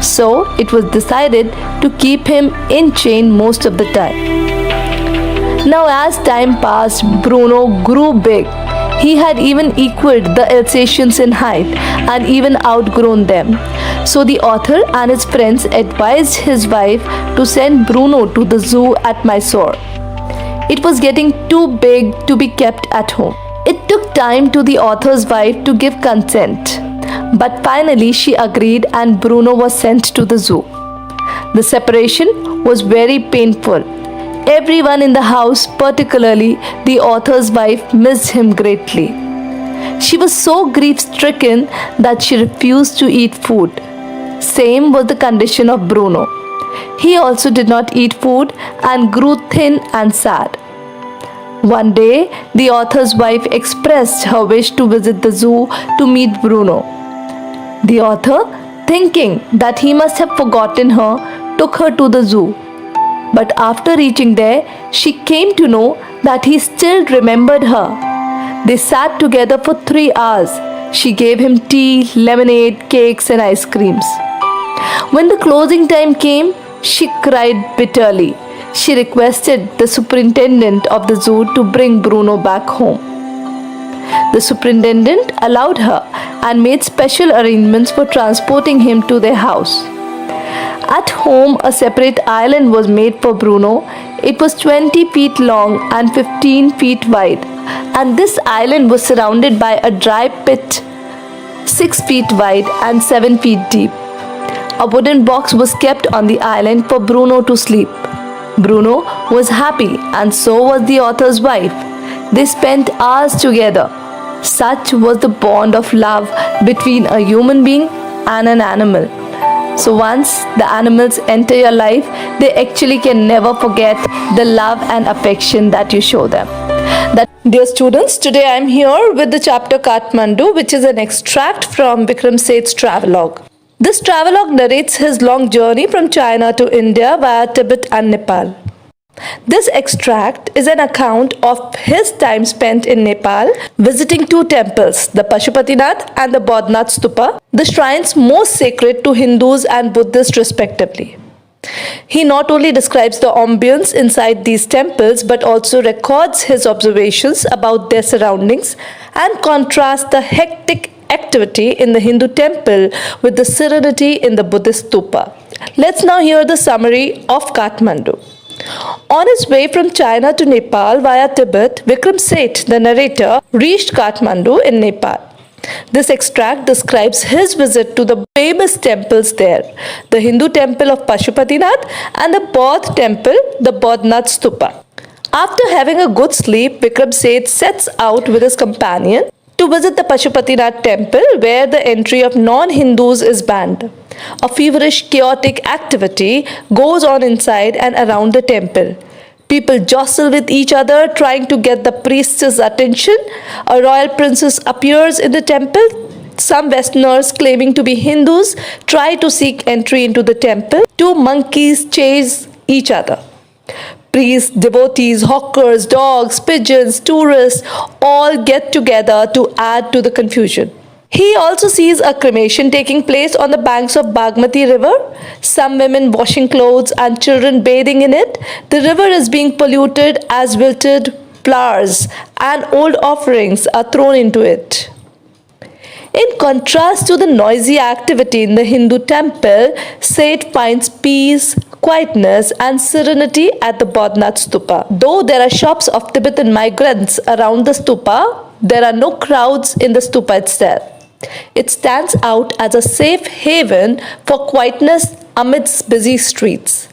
So, it was decided to keep him in chain most of the time. Now, as time passed, Bruno grew big. He had even equaled the Alsatians in height and even outgrown them. So the author and his friends advised his wife to send Bruno to the zoo at Mysore. It was getting too big to be kept at home. It took time to the author's wife to give consent. But finally she agreed and Bruno was sent to the zoo. The separation was very painful. Everyone in the house, particularly the author's wife, missed him greatly. She was so grief-stricken that she refused to eat food. Same was the condition of Bruno. He also did not eat food and grew thin and sad. One day, the author's wife expressed her wish to visit the zoo to meet Bruno. The author, thinking that he must have forgotten her, took her to the zoo. But after reaching there, she came to know that he still remembered her. They sat together for 3 hours. She gave him tea, lemonade, cakes and ice creams. When the closing time came, she cried bitterly. She requested the superintendent of the zoo to bring Bruno back home. The superintendent allowed her and made special arrangements for transporting him to their house. At home, a separate island was made for Bruno. It was 20 feet long and 15 feet wide, and this island was surrounded by a dry pit 6 feet wide and 7 feet deep. A wooden box was kept on the island for Bruno to sleep. Bruno was happy and so was the author's wife. They spent hours together. Such was the bond of love between a human being and an animal. So once the animals enter your life, they actually can never forget the love and affection that you show them. Dear students, today I am here with the chapter Kathmandu, which is an extract from Vikram Seth's travelogue. This travelogue narrates his long journey from China to India via Tibet and Nepal. This extract is an account of his time spent in Nepal visiting 2 temples, the Pashupatinath and the Bodhnath Stupa, the shrines most sacred to Hindus and Buddhists respectively. He not only describes the ambience inside these temples but also records his observations about their surroundings and contrasts the hectic activity in the Hindu temple with the serenity in the Buddhist stupa. Let's now hear the summary of Kathmandu. On his way from China to Nepal via Tibet, Vikram Seth, the narrator, reached Kathmandu in Nepal. This extract describes his visit to the famous temples there, the Hindu temple of Pashupatinath and the Bodh temple, the Bodhnath Stupa. After having a good sleep, Vikram Seth sets out with his companion to visit the Pashupatinath temple where the entry of non-Hindus is banned. A feverish, chaotic activity goes on inside and around the temple. People jostle with each other trying to get the priest's attention. A royal princess appears in the temple. Some Westerners claiming to be Hindus try to seek entry into the temple. 2 monkeys chase each other. Priests, devotees, hawkers, dogs, pigeons, tourists all get together to add to the confusion. He also sees a cremation taking place on the banks of Bagmati river. Some women washing clothes and children bathing in it. The river is being polluted as wilted flowers and old offerings are thrown into it. In contrast to the noisy activity in the Hindu temple, Seth finds peace, quietness, and serenity at the Bodhnath Stupa. Though there are shops of Tibetan migrants around the stupa, there are no crowds in the stupa itself. It stands out as a safe haven for quietness amidst busy streets.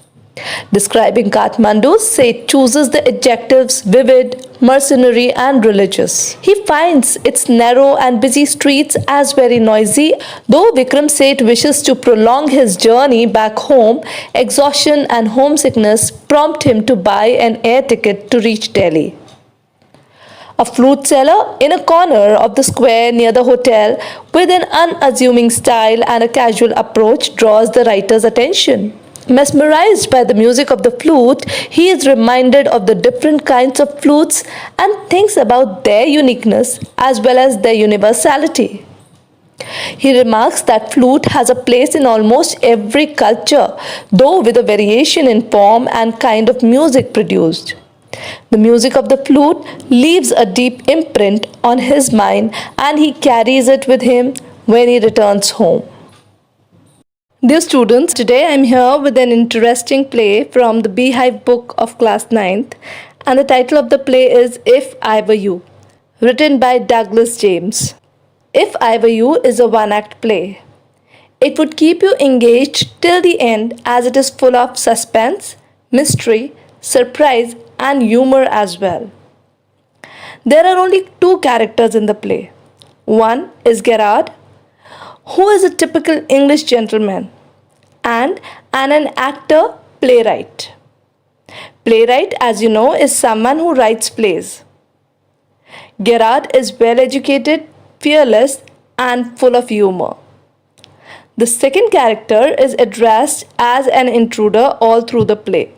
Describing Kathmandu, Seth chooses the adjectives vivid, mercenary, and religious. He finds its narrow and busy streets as very noisy. Though Vikram Seth wishes to prolong his journey back home, exhaustion and homesickness prompt him to buy an air ticket to reach Delhi. A flute seller in a corner of the square near the hotel with an unassuming style and a casual approach draws the writer's attention. Mesmerized by the music of the flute, he is reminded of the different kinds of flutes and thinks about their uniqueness as well as their universality. He remarks that flute has a place in almost every culture, though with a variation in form and kind of music produced. The music of the flute leaves a deep imprint on his mind and he carries it with him when he returns home. Dear students, today I am here with an interesting play from the BEEHIVE book of class 9th, and the title of the play is If I Were You, written by Douglas James. If I Were You is a one-act play. It would keep you engaged till the end as it is full of suspense, mystery, surprise and humor as well. There are only two characters in the play. One is Gerard, who is a typical English gentleman, and an actor playwright. Playwright, as you know, is someone who writes plays. Gerard is well educated, fearless, and full of humor. The second character is addressed as an intruder all through the play.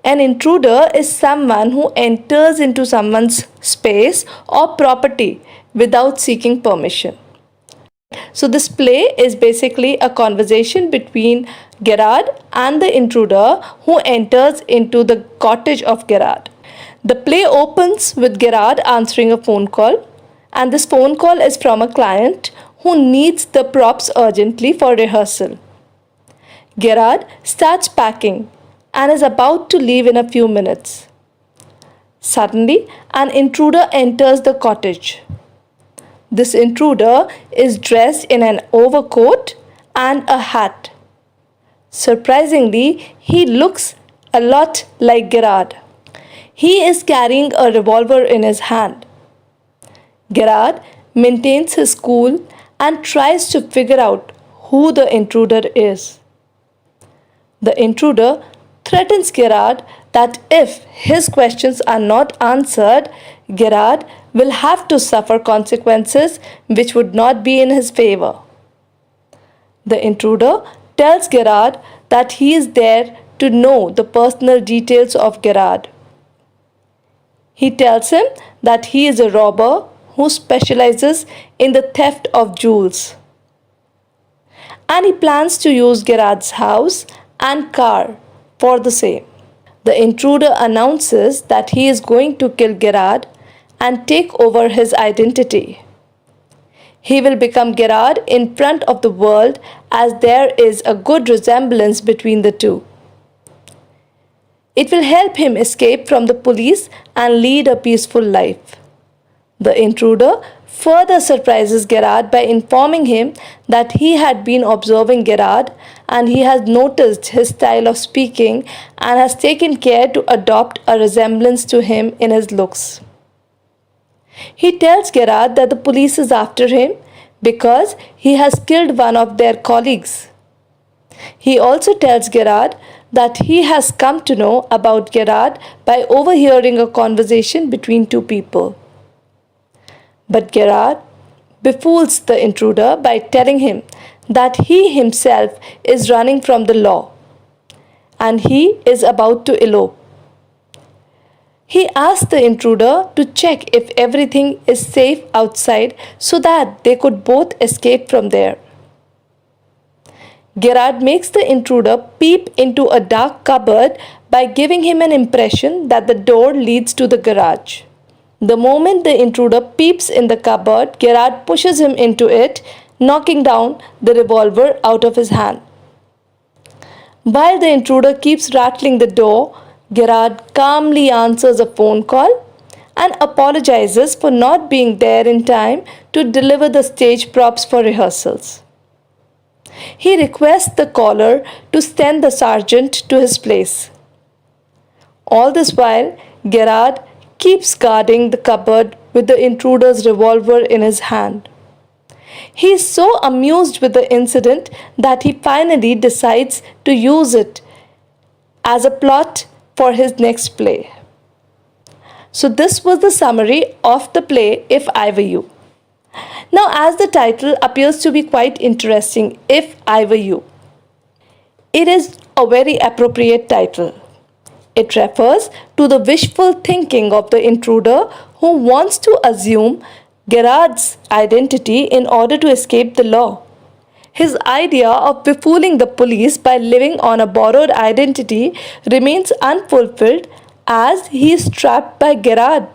An intruder is someone who enters into someone's space or property without seeking permission. So this play is basically a conversation between Gerard and the intruder who enters into the cottage of Gerard. The play opens with Gerard answering a phone call, and this phone call is from a client who needs the props urgently for rehearsal. Gerard starts packing and is about to leave in a few minutes. Suddenly, an intruder enters the cottage. This intruder is dressed in an overcoat and a hat. Surprisingly, he looks a lot like Gerard. He is carrying a revolver in his hand. Gerard maintains his cool and tries to figure out who the intruder is. The intruder threatens Gerard that if his questions are not answered, Gerard will have to suffer consequences which would not be in his favor. The intruder tells Gerard that he is there to know the personal details of Gerard. He tells him that he is a robber who specializes in the theft of jewels. And he plans to use Gerard's house and car for the same. The intruder announces that he is going to kill Gerard and take over his identity. He will become Gerard in front of the world as there is a good resemblance between the two. It will help him escape from the police and lead a peaceful life. The intruder further surprises Gerard by informing him that he had been observing Gerard and he has noticed his style of speaking and has taken care to adopt a resemblance to him in his looks. He tells Gerard that the police is after him because he has killed one of their colleagues. He also tells Gerard that he has come to know about Gerard by overhearing a conversation between two people. But Gerard befools the intruder by telling him that he himself is running from the law and he is about to elope. He asks the intruder to check if everything is safe outside so that they could both escape from there. Gerard makes the intruder peep into a dark cupboard by giving him an impression that the door leads to the garage. The moment the intruder peeps in the cupboard, Gerard pushes him into it, knocking down the revolver out of his hand. While the intruder keeps rattling the door, Gerard calmly answers a phone call and apologizes for not being there in time to deliver the stage props for rehearsals. He requests the caller to send the sergeant to his place. All this while, Gerard keeps guarding the cupboard with the intruder's revolver in his hand. He is so amused with the incident that he finally decides to use it as a plot for his next play. So this was the summary of the play If I Were You. Now, as the title appears to be quite interesting, If I Were You, it is a very appropriate title. It refers to the wishful thinking of the intruder who wants to assume Gerard's identity in order to escape the law. His idea of befooling the police by living on a borrowed identity remains unfulfilled as he is trapped by Gerard.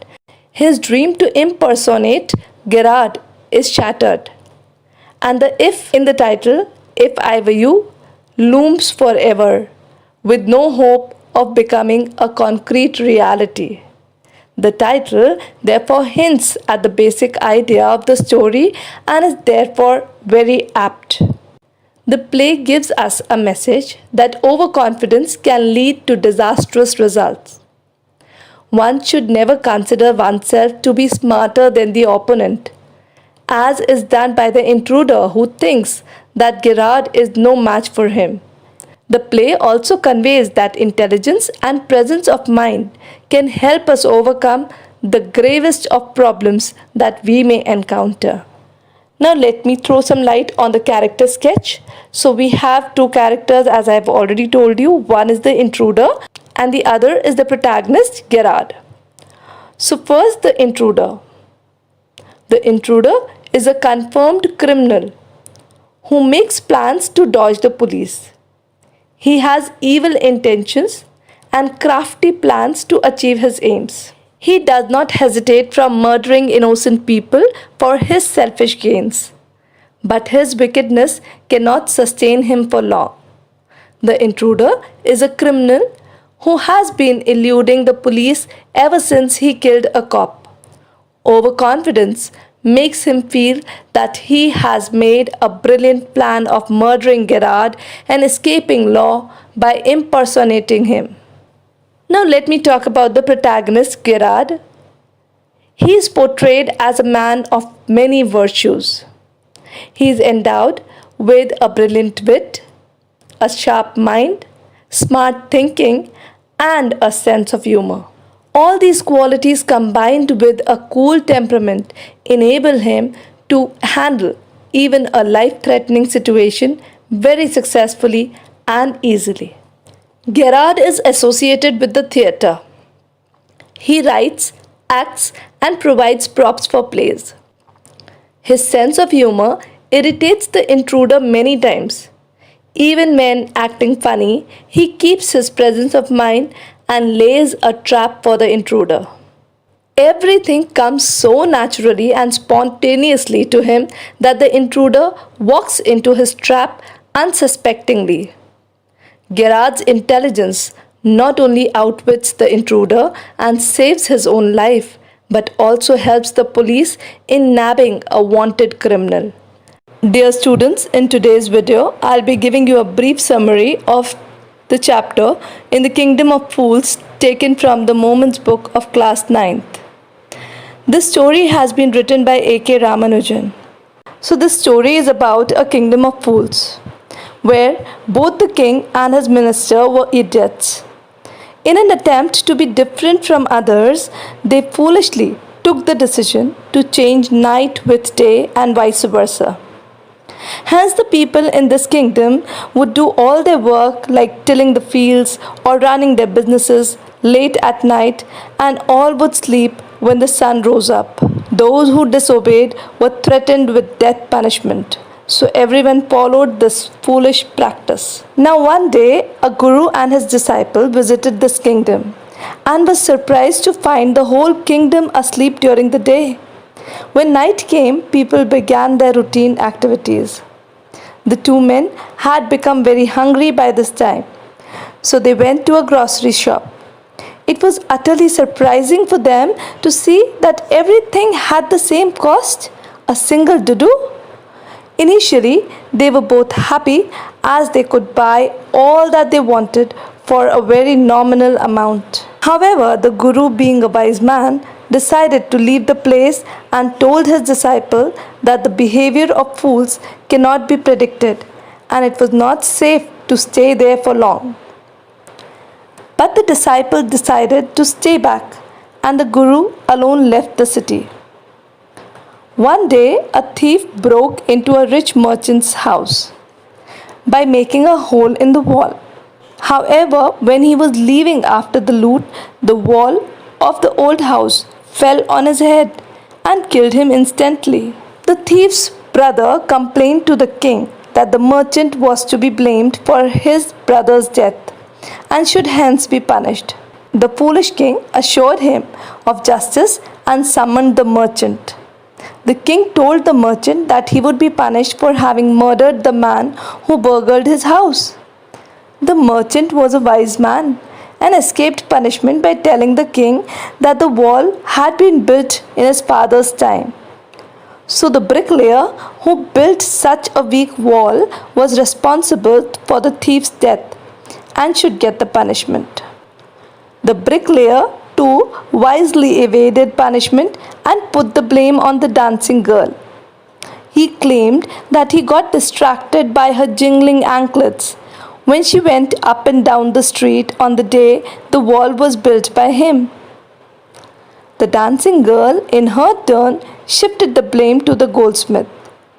His dream to impersonate Gerard is shattered. And the if in the title, If I Were You, looms forever, with no hope of becoming a concrete reality. The title therefore hints at the basic idea of the story and is therefore very apt. The play gives us a message that overconfidence can lead to disastrous results. One should never consider oneself to be smarter than the opponent, as is done by the intruder who thinks that Gerard is no match for him. The play also conveys that intelligence and presence of mind can help us overcome the gravest of problems that we may encounter. Now let me throw some light on the character sketch. So we have two characters, as I have already told you. One is the intruder and the other is the protagonist, Gerard. So first, the intruder. The intruder is a confirmed criminal who makes plans to dodge the police. He has evil intentions and crafty plans to achieve his aims. He does not hesitate from murdering innocent people for his selfish gains. But his wickedness cannot sustain him for long. The intruder is a criminal who has been eluding the police ever since he killed a cop. Overconfidence makes him feel that he has made a brilliant plan of murdering Gerard and escaping law by impersonating him. Now let me talk about the protagonist, Gerard. He is portrayed as a man of many virtues. He is endowed with a brilliant wit, a sharp mind, smart thinking, and a sense of humor. All these qualities combined with a cool temperament enable him to handle even a life-threatening situation very successfully and easily. Gerard is associated with the theatre. He writes, acts, and provides props for plays. His sense of humor irritates the intruder many times. Even when acting funny, he keeps his presence of mind and lays a trap for the intruder. Everything comes so naturally and spontaneously to him that the intruder walks into his trap unsuspectingly. Gerard's intelligence not only outwits the intruder and saves his own life, but also helps the police in nabbing a wanted criminal. Dear students, in today's video, I'll be giving you a brief summary of the chapter in the Kingdom of Fools taken from the Moments book of class 9th. This story has been written by A.K. Ramanujan. So this story is about a kingdom of fools, where both the king and his minister were idiots. In an attempt to be different from others, they foolishly took the decision to change night with day and vice versa. Hence, the people in this kingdom would do all their work like tilling the fields or running their businesses late at night, and all would sleep when the sun rose up. Those who disobeyed were threatened with death punishment. So everyone followed this foolish practice. Now one day, a guru and his disciple visited this kingdom. and was surprised to find the whole kingdom asleep during the day. When night came, people began their routine activities. The two men had become very hungry by this time, so they went to a grocery shop. It was utterly surprising for them to see that everything had the same cost, a single dudu. Initially, they were both happy as they could buy all that they wanted for a very nominal amount. However, the Guru, being a wise man, decided to leave the place and told his disciple that the behavior of fools cannot be predicted and it was not safe to stay there for long. But the disciple decided to stay back and the Guru alone left the city. One day, a thief broke into a rich merchant's house by making a hole in the wall. However, when he was leaving after the loot, the wall of the old house fell on his head and killed him instantly. The thief's brother complained to the king that the merchant was to be blamed for his brother's death and should hence be punished. The foolish king assured him of justice and summoned the merchant. The king told the merchant that he would be punished for having murdered the man who burgled his house. The merchant was a wise man and escaped punishment by telling the king that the wall had been built in his father's time. So the bricklayer who built such a weak wall was responsible for the thief's death and should get the punishment. The bricklayer too wisely evaded punishment and put the blame on the dancing girl. He claimed that he got distracted by her jingling anklets when she went up and down the street on the day the wall was built by him. The dancing girl, in her turn, shifted the blame to the goldsmith.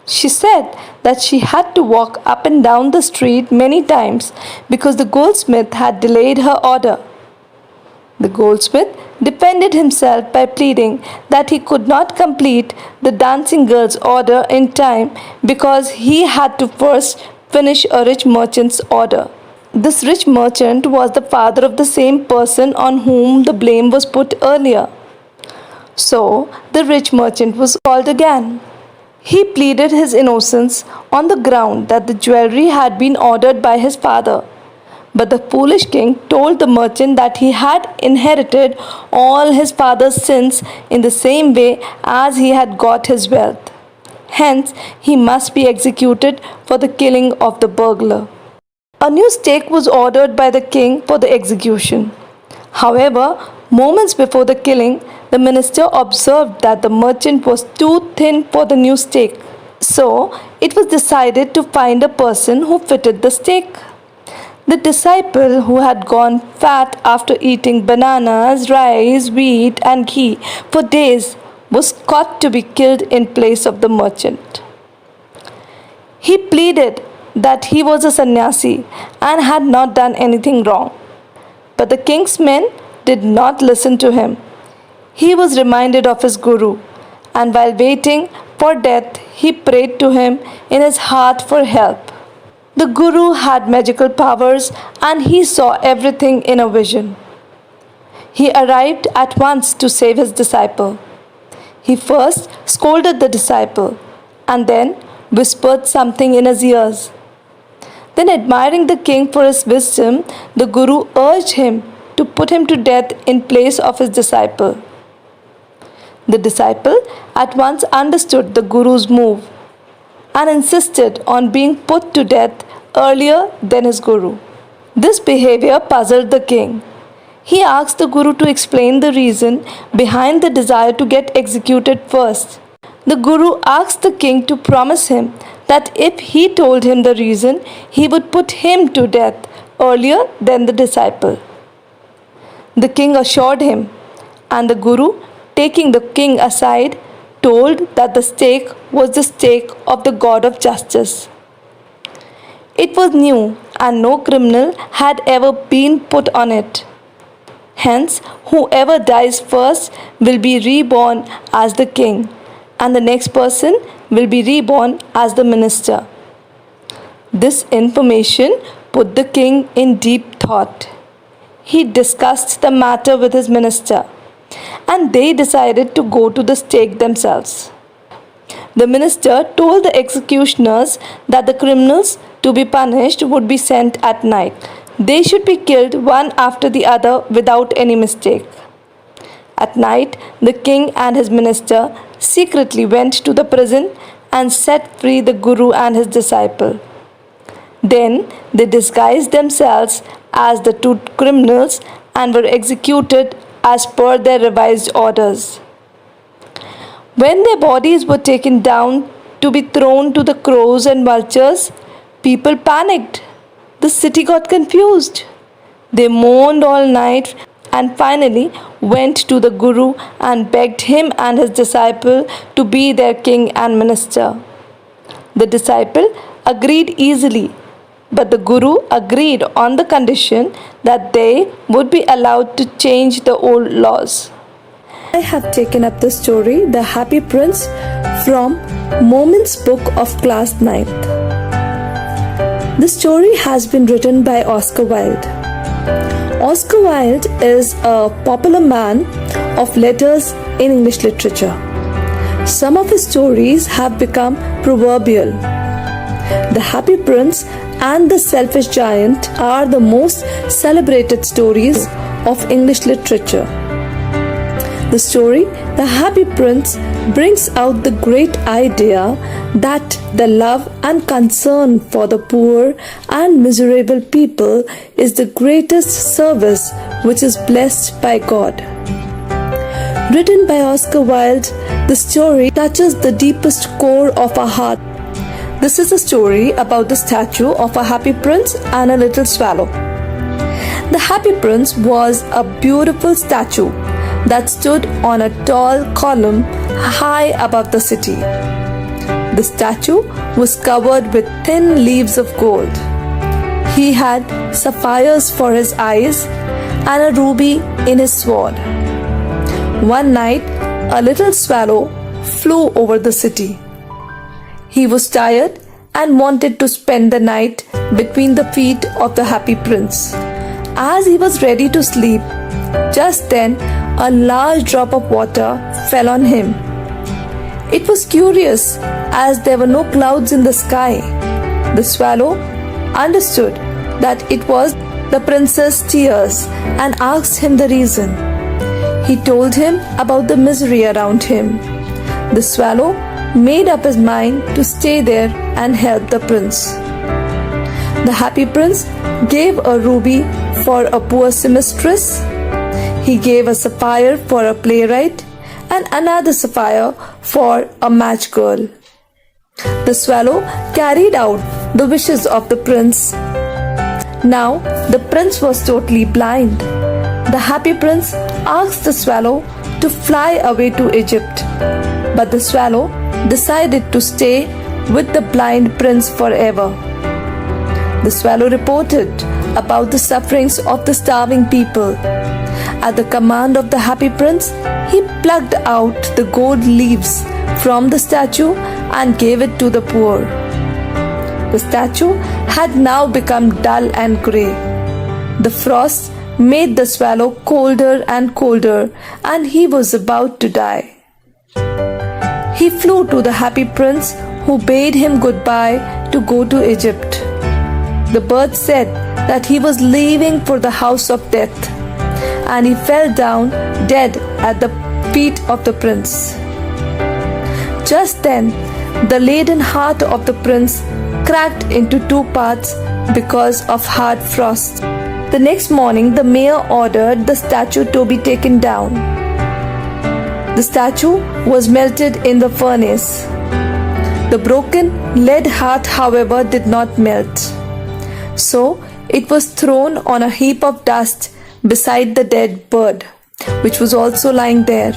She said that she had to walk up and down the street many times because the goldsmith had delayed her order. The goldsmith defended himself by pleading that he could not complete the dancing girl's order in time because he had to first finish a rich merchant's order. This rich merchant was the father of the same person on whom the blame was put earlier. So the rich merchant was called again. He pleaded his innocence on the ground that the jewelry had been ordered by his father. But the foolish king told the merchant that he had inherited all his father's sins in the same way as he had got his wealth. Hence, he must be executed for the killing of the burglar. A new stake was ordered by the king for the execution. However, moments before the killing, the minister observed that the merchant was too thin for the new stake. So, it was decided to find a person who fitted the stake. The disciple who had gone fat after eating bananas, rice, wheat and ghee for days was caught to be killed in place of the merchant. He pleaded that he was a sannyasi and had not done anything wrong. But the king's men did not listen to him. He was reminded of his guru, and while waiting for death, he prayed to him in his heart for help. The guru had magical powers and he saw everything in a vision. He arrived at once to save his disciple. He first scolded the disciple and then whispered something in his ears. Then, admiring the king for his wisdom, the guru urged him to put him to death in place of his disciple. The disciple at once understood the guru's move and insisted on being put to death earlier than his guru. This behavior puzzled the king. He asked the guru to explain the reason behind the desire to get executed first. The guru asked the king to promise him that if he told him the reason, he would put him to death earlier than the disciple. The king assured him, and the guru, taking the king aside, told that the stake was the stake of the God of justice. It was new and no criminal had ever been put on it. Hence, whoever dies first will be reborn as the king, and the next person will be reborn as the minister. This information put the king in deep thought. he discussed the matter with his minister, and they decided to go to the stake themselves. The minister told the executioners that the criminals to be punished would be sent at night. They should be killed one after the other without any mistake. At night, the king and his minister secretly went to the prison and set free the Guru and his disciple. Then they disguised themselves as the two criminals and were executed as per their revised orders. When their bodies were taken down to be thrown to the crows and vultures, people panicked. The city got confused. They mourned all night and finally went to the Guru and begged him and his disciple to be their king and minister. The disciple agreed easily, but the Guru agreed on the condition that they would be allowed to change the old laws. I have taken up the story The Happy Prince from Moments book of class 9th. The story has been written by Oscar Wilde. Oscar Wilde is a popular man of letters in English literature. Some of his stories have become proverbial. The Happy Prince and The Selfish Giant are the most celebrated stories of English literature. The story, The Happy Prince, brings out the great idea that the love and concern for the poor and miserable people is the greatest service which is blessed by God. Written by Oscar Wilde, the story touches the deepest core of our heart. This is a story about the statue of a happy prince and a little swallow. The Happy Prince was a beautiful statue that stood on a tall column high above the city. The statue was covered with thin leaves of gold. He had sapphires for his eyes and a ruby in his sword. One night, a little swallow flew over the city. He was tired and wanted to spend the night between the feet of the Happy Prince. As he was ready to sleep, just then a large drop of water fell on him. It was curious as there were no clouds in the sky. The swallow understood that it was the prince's tears and asked him the reason. He told him about the misery around him. The swallow made up his mind to stay there and help the prince. The Happy Prince gave a ruby for a poor seamstress. He gave a sapphire for a playwright and another sapphire for a match girl. The swallow carried out the wishes of the prince. Now the prince was totally blind. The Happy Prince asked the swallow to fly away to Egypt, but the swallow decided to stay with the blind prince forever. The swallow reported about the sufferings of the starving people. At the command of the Happy Prince, he plucked out the gold leaves from the statue and gave it to the poor. The statue had now become dull and grey. The frost made the swallow colder and colder, and he was about to die. He flew to the Happy Prince, who bade him goodbye to go to Egypt. The bird said that he was leaving for the house of death, and he fell down dead at the feet of the prince. Just then, the laden heart of the prince cracked into two parts because of hard frost. The next morning, the mayor ordered the statue to be taken down. The statue was melted in the furnace. The broken lead heart, however, did not melt. So, it was thrown on a heap of dust beside the dead bird, which was also lying there.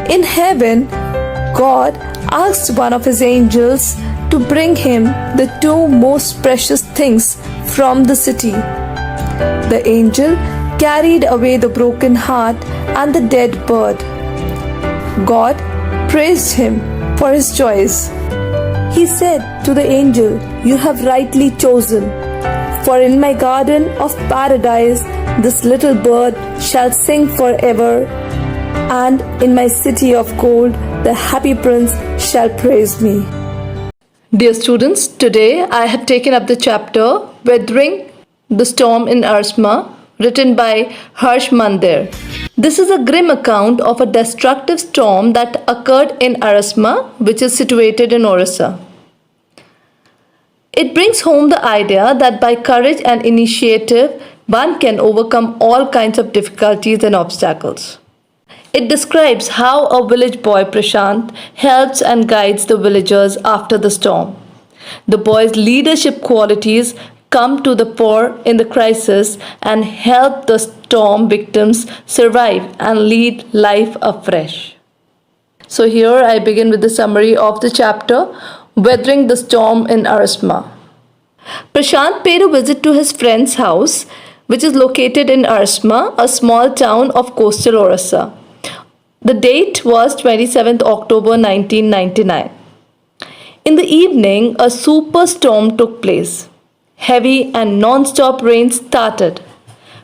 In heaven, God asked one of his angels to bring him the two most precious things from the city. The angel carried away the broken heart and the dead bird. God praised him for his choice. He said to the angel, "You have rightly chosen, for in my garden of paradise this little bird shall sing forever, and in my city of gold the happy prince shall praise me. Dear students, today I have taken up the chapter Weathering the Storm in Ersama, written by Harsh Mandir. This is a grim account of a destructive storm that occurred in Ersama, which is situated in Orissa. It brings home the idea that by courage and initiative, one can overcome all kinds of difficulties and obstacles. It describes how a village boy, Prashant, helps and guides the villagers after the storm. The boy's leadership qualities come to the fore in the crisis and help the storm victims survive and lead life afresh. So here I begin with the summary of the chapter, Weathering the Storm in Ersama. Prashant paid a visit to his friend's house, which is located in Ersama, a small town of coastal Orissa. The date was 27th October 1999. In the evening, a superstorm took place. Heavy and non-stop rain started.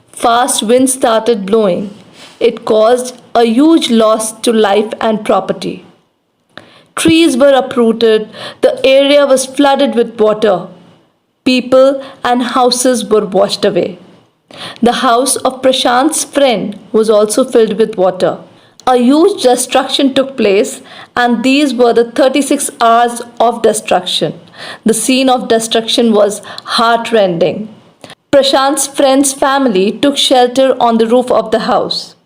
Fast winds started blowing. It caused a huge loss to life and property. Trees were uprooted. The area was flooded with water. People and houses were washed away. The house of Prashant's friend was also filled with water. A huge destruction took place, and these were the 36 hours of destruction. The scene of destruction was heart-rending. Prashant's friend's family took shelter on the roof of the house.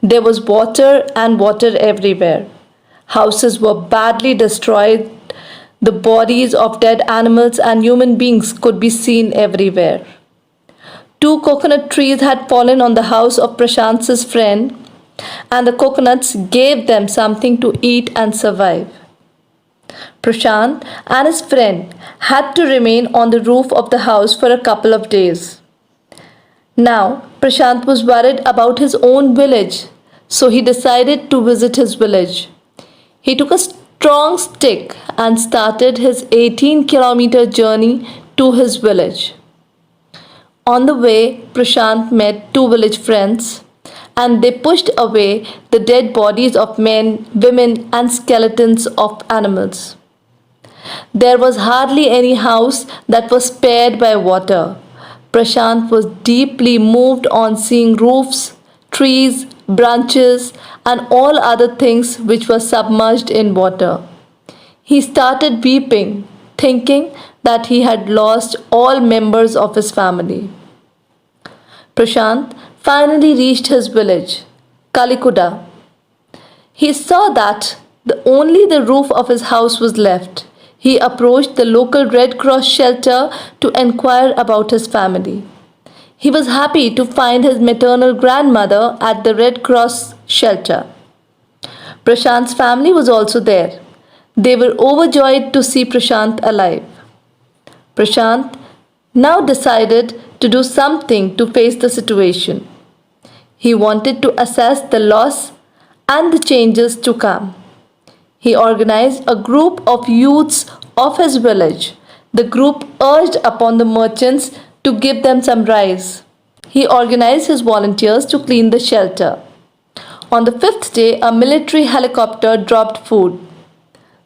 There was water and water everywhere. Houses were badly destroyed. The bodies of dead animals and human beings could be seen everywhere. 2 coconut trees had fallen on the house of Prashant's friend, and the coconuts gave them something to eat and survive. Prashant and his friend had to remain on the roof of the house for a couple of days. Now, Prashant was worried about his own village, so he decided to visit his village. He took a strong stick and started his 18-kilometer journey to his village. On the way, Prashant met 2 village friends, and they pushed away the dead bodies of men, women, and skeletons of animals. There was hardly any house that was spared by water. Prashant was deeply moved on seeing roofs, trees, branches, and all other things which were submerged in water. He started weeping, thinking that he had lost all members of his family. Prashant finally reached his village, Kalikuda. He saw that only the roof of his house was left. He approached the local Red Cross shelter to inquire about his family. He was happy to find his maternal grandmother at the Red Cross shelter. Prashant's family was also there. They were overjoyed to see Prashant alive. Prashant now decided to do something to face the situation. He wanted to assess the loss and the changes to come. He organized a group of youths of his village. The group urged upon the merchants to give them some rice. He organized his volunteers to clean the shelter. On the 5th day, a military helicopter dropped food.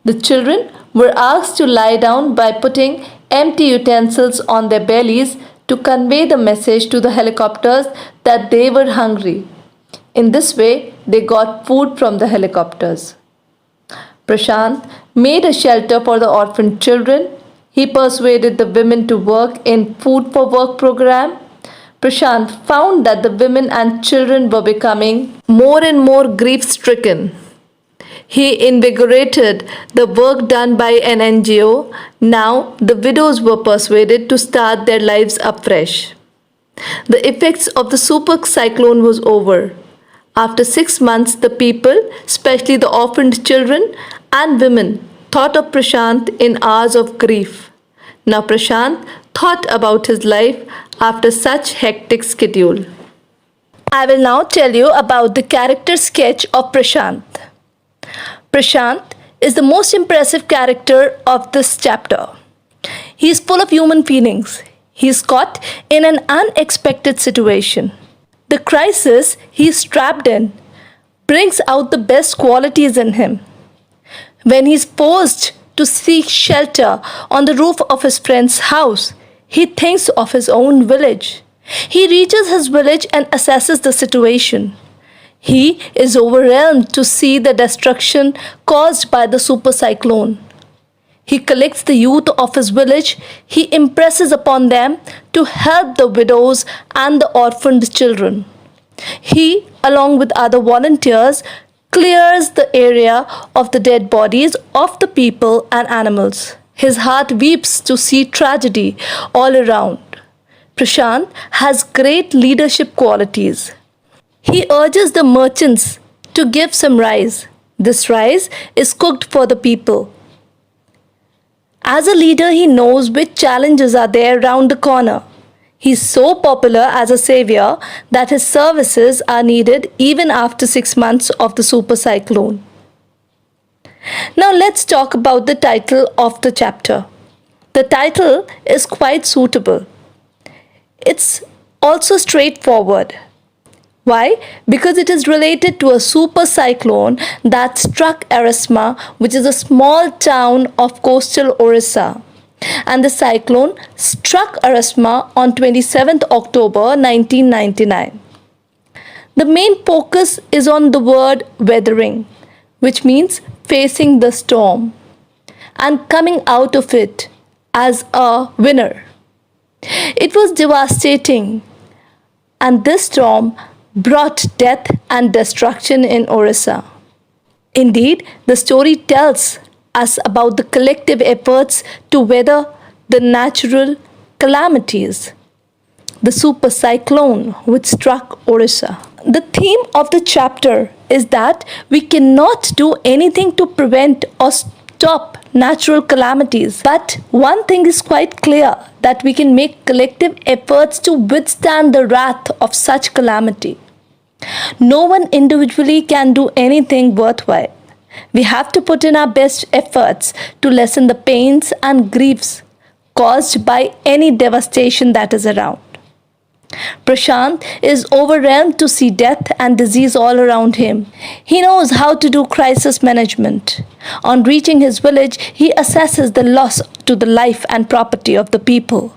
The children were asked to lie down by putting empty utensils on their bellies to convey the message to the helicopters that they were hungry. In this way, they got food from the helicopters. Prashant made a shelter for the orphaned children. He persuaded the women to work in Food for Work program. Prashant found that the women and children were becoming more and more grief-stricken. He invigorated the work done by an NGO. Now the widows were persuaded to start their lives afresh. The effects of the super cyclone was over. After 6 months, the people, especially the orphaned children and women, thought of Prashant in hours of grief. Now Prashant thought about his life after such hectic schedule. I will now tell you about the character sketch of Prashant. Prashant is the most impressive character of this chapter. He is full of human feelings. He is caught in an unexpected situation. The crisis he is trapped in brings out the best qualities in him. When he is forced to seek shelter on the roof of his friend's house, he thinks of his own village. He reaches his village and assesses the situation. He is overwhelmed to see the destruction caused by the super cyclone. He collects the youth of his village. He impresses upon them to help the widows and the orphaned children. He, along with other volunteers, clears the area of the dead bodies of the people and animals. His heart weeps to see tragedy all around. Prashant has great leadership qualities. He urges the merchants to give some rice. This rice is cooked for the people. As a leader, he knows which challenges are there round the corner. He is so popular as a savior that his services are needed even after 6 months of the super cyclone. Now let's talk about the title of the chapter. The title is quite suitable. It's also straightforward. Why? Because it is related to a super cyclone that struck Ersama, which is a small town of coastal Orissa. And the cyclone struck Ersama on 27th October 1999. The main focus is on the word weathering, which means facing the storm and coming out of it as a winner. It was devastating, and this storm brought death and destruction in Orissa. Indeed, the story tells us about the collective efforts to weather the natural calamities, the super cyclone which struck Orissa. The theme of the chapter is that we cannot do anything to prevent or stop natural calamities. But one thing is quite clear, that we can make collective efforts to withstand the wrath of such calamity. No one individually can do anything worthwhile. We have to put in our best efforts to lessen the pains and griefs caused by any devastation that is around. Prashant is overwhelmed to see death and disease all around him. He knows how to do crisis management. On reaching his village, he assesses the loss to the life and property of the people.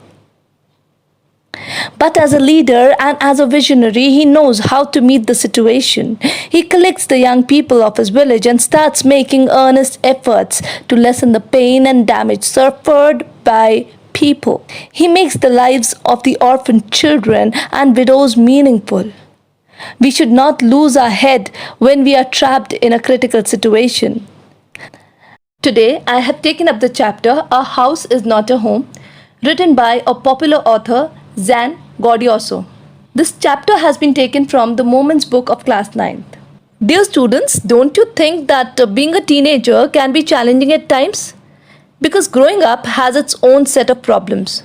But as a leader and as a visionary, he knows how to meet the situation. He collects the young people of his village and starts making earnest efforts to lessen the pain and damage suffered by people. He makes the lives of the orphaned children and widows meaningful. We should not lose our head when we are trapped in a critical situation. Today, I have taken up the chapter A House is Not a Home, written by a popular author, Zan Godioso. This chapter has been taken from the Moments book of class 9th. Dear students, don't you think that being a teenager can be challenging at times? Because growing up has its own set of problems.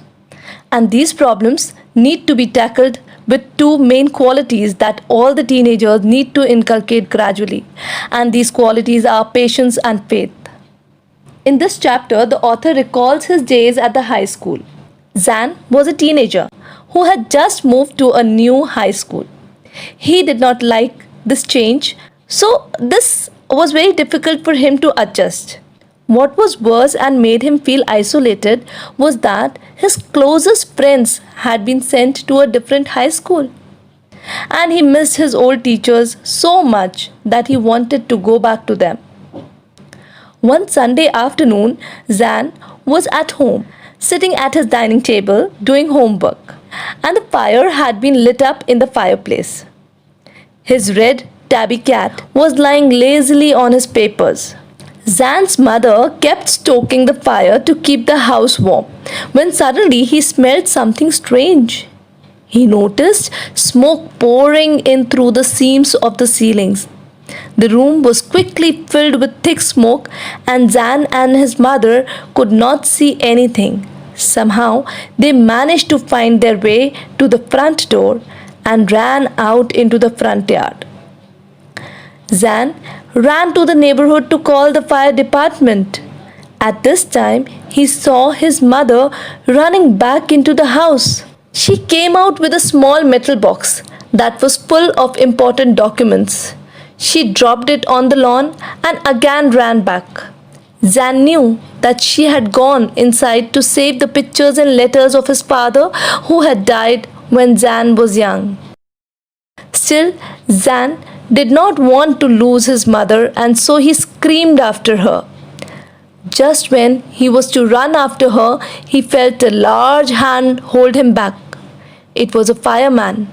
And these problems need to be tackled with two main qualities that all the teenagers need to inculcate gradually. And these qualities are patience and faith. In this chapter, the author recalls his days at the high school. Zan was a teenager who had just moved to a new high school. He did not like this change, so this was very difficult for him to adjust. What was worse and made him feel isolated was that his closest friends had been sent to a different high school. And he missed his old teachers so much that he wanted to go back to them. One Sunday afternoon, Zan was at home, sitting at his dining table doing homework, and the fire had been lit up in the fireplace. His red tabby cat was lying lazily on his papers. Zan's mother kept stoking the fire to keep the house warm, when suddenly he smelled something strange. He noticed smoke pouring in through the seams of the ceilings. The room was quickly filled with thick smoke, and Zan and his mother could not see anything. Somehow, they managed to find their way to the front door and ran out into the front yard. Zan ran to the neighborhood to call the fire department. At this time, he saw his mother running back into the house. She came out with a small metal box that was full of important documents. She dropped it on the lawn and again ran back. Zan knew that she had gone inside to save the pictures and letters of his father who had died when Zan was young. Still, Zan did not want to lose his mother, and so he screamed after her. Just when he was to run after her, he felt a large hand hold him back. It was a fireman.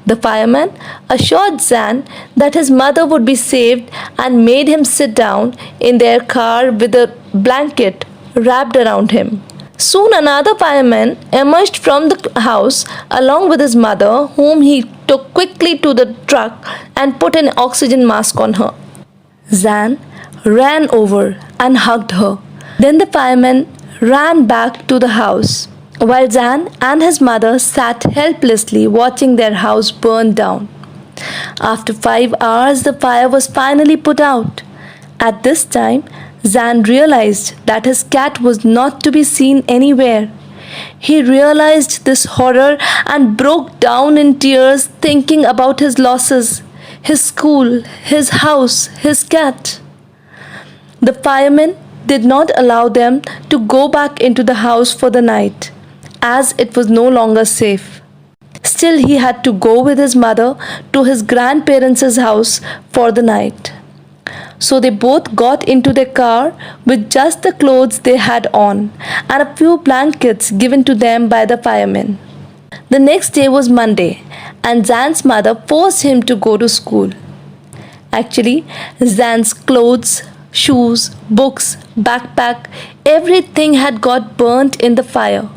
The fireman assured Zan that his mother would be saved and made him sit down in their car with a blanket wrapped around him. Soon another fireman emerged from the house along with his mother, whom he took quickly to the truck and put an oxygen mask on her. Zan ran over and hugged her. Then the fireman ran back to the house, while Zan and his mother sat helplessly watching their house burn down. After 5 hours, the fire was finally put out. At this time, Zan realized that his cat was not to be seen anywhere. He realized this horror and broke down in tears, thinking about his losses, his school, his house, his cat. The firemen did not allow them to go back into the house for the night, as it was no longer safe. Still, he had to go with his mother to his grandparents' house for the night. So they both got into their car with just the clothes they had on and a few blankets given to them by the firemen. The next day was Monday, and Zan's mother forced him to go to school. Actually, Zan's clothes, shoes, books, backpack, everything had got burnt in the fire.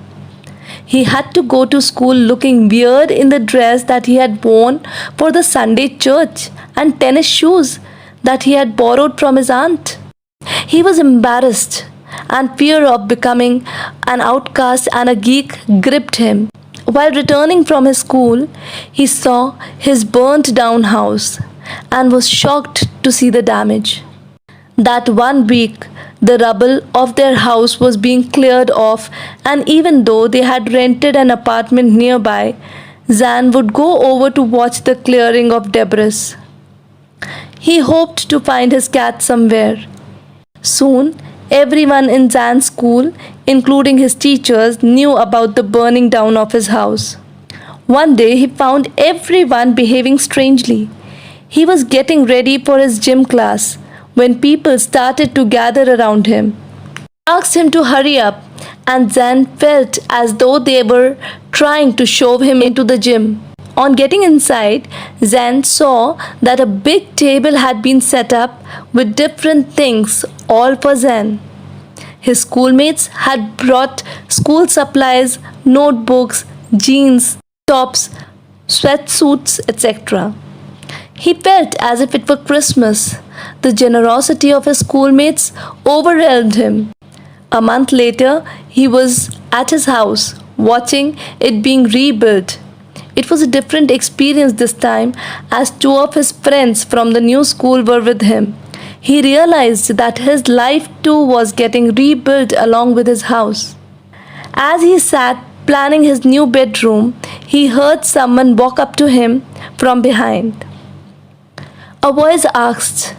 He had to go to school looking weird in the dress that he had worn for the Sunday church and tennis shoes that he had borrowed from his aunt. He was embarrassed, and fear of becoming an outcast and a geek gripped him. While returning from his school, he saw his burnt down house and was shocked to see the damage. That one week, the rubble of their house was being cleared off, and even though they had rented an apartment nearby, Zan would go over to watch the clearing of debris. He hoped to find his cat somewhere. Soon, everyone in Zan's school, including his teachers, knew about the burning down of his house. One day, he found everyone behaving strangely. He was getting ready for his gym class when people started to gather around him. They asked him to hurry up, and Zan felt as though they were trying to shove him into the gym. On getting inside, Zan saw that a big table had been set up with different things, all for Zan. His schoolmates had brought school supplies, notebooks, jeans, tops, sweatsuits, etc. He felt as if it were Christmas. The generosity of his schoolmates overwhelmed him. A month later, he was at his house, watching it being rebuilt. It was a different experience this time, as 2 of his friends from the new school were with him. He realized that his life too was getting rebuilt along with his house. As he sat planning his new bedroom, he heard someone walk up to him from behind. A voice asked,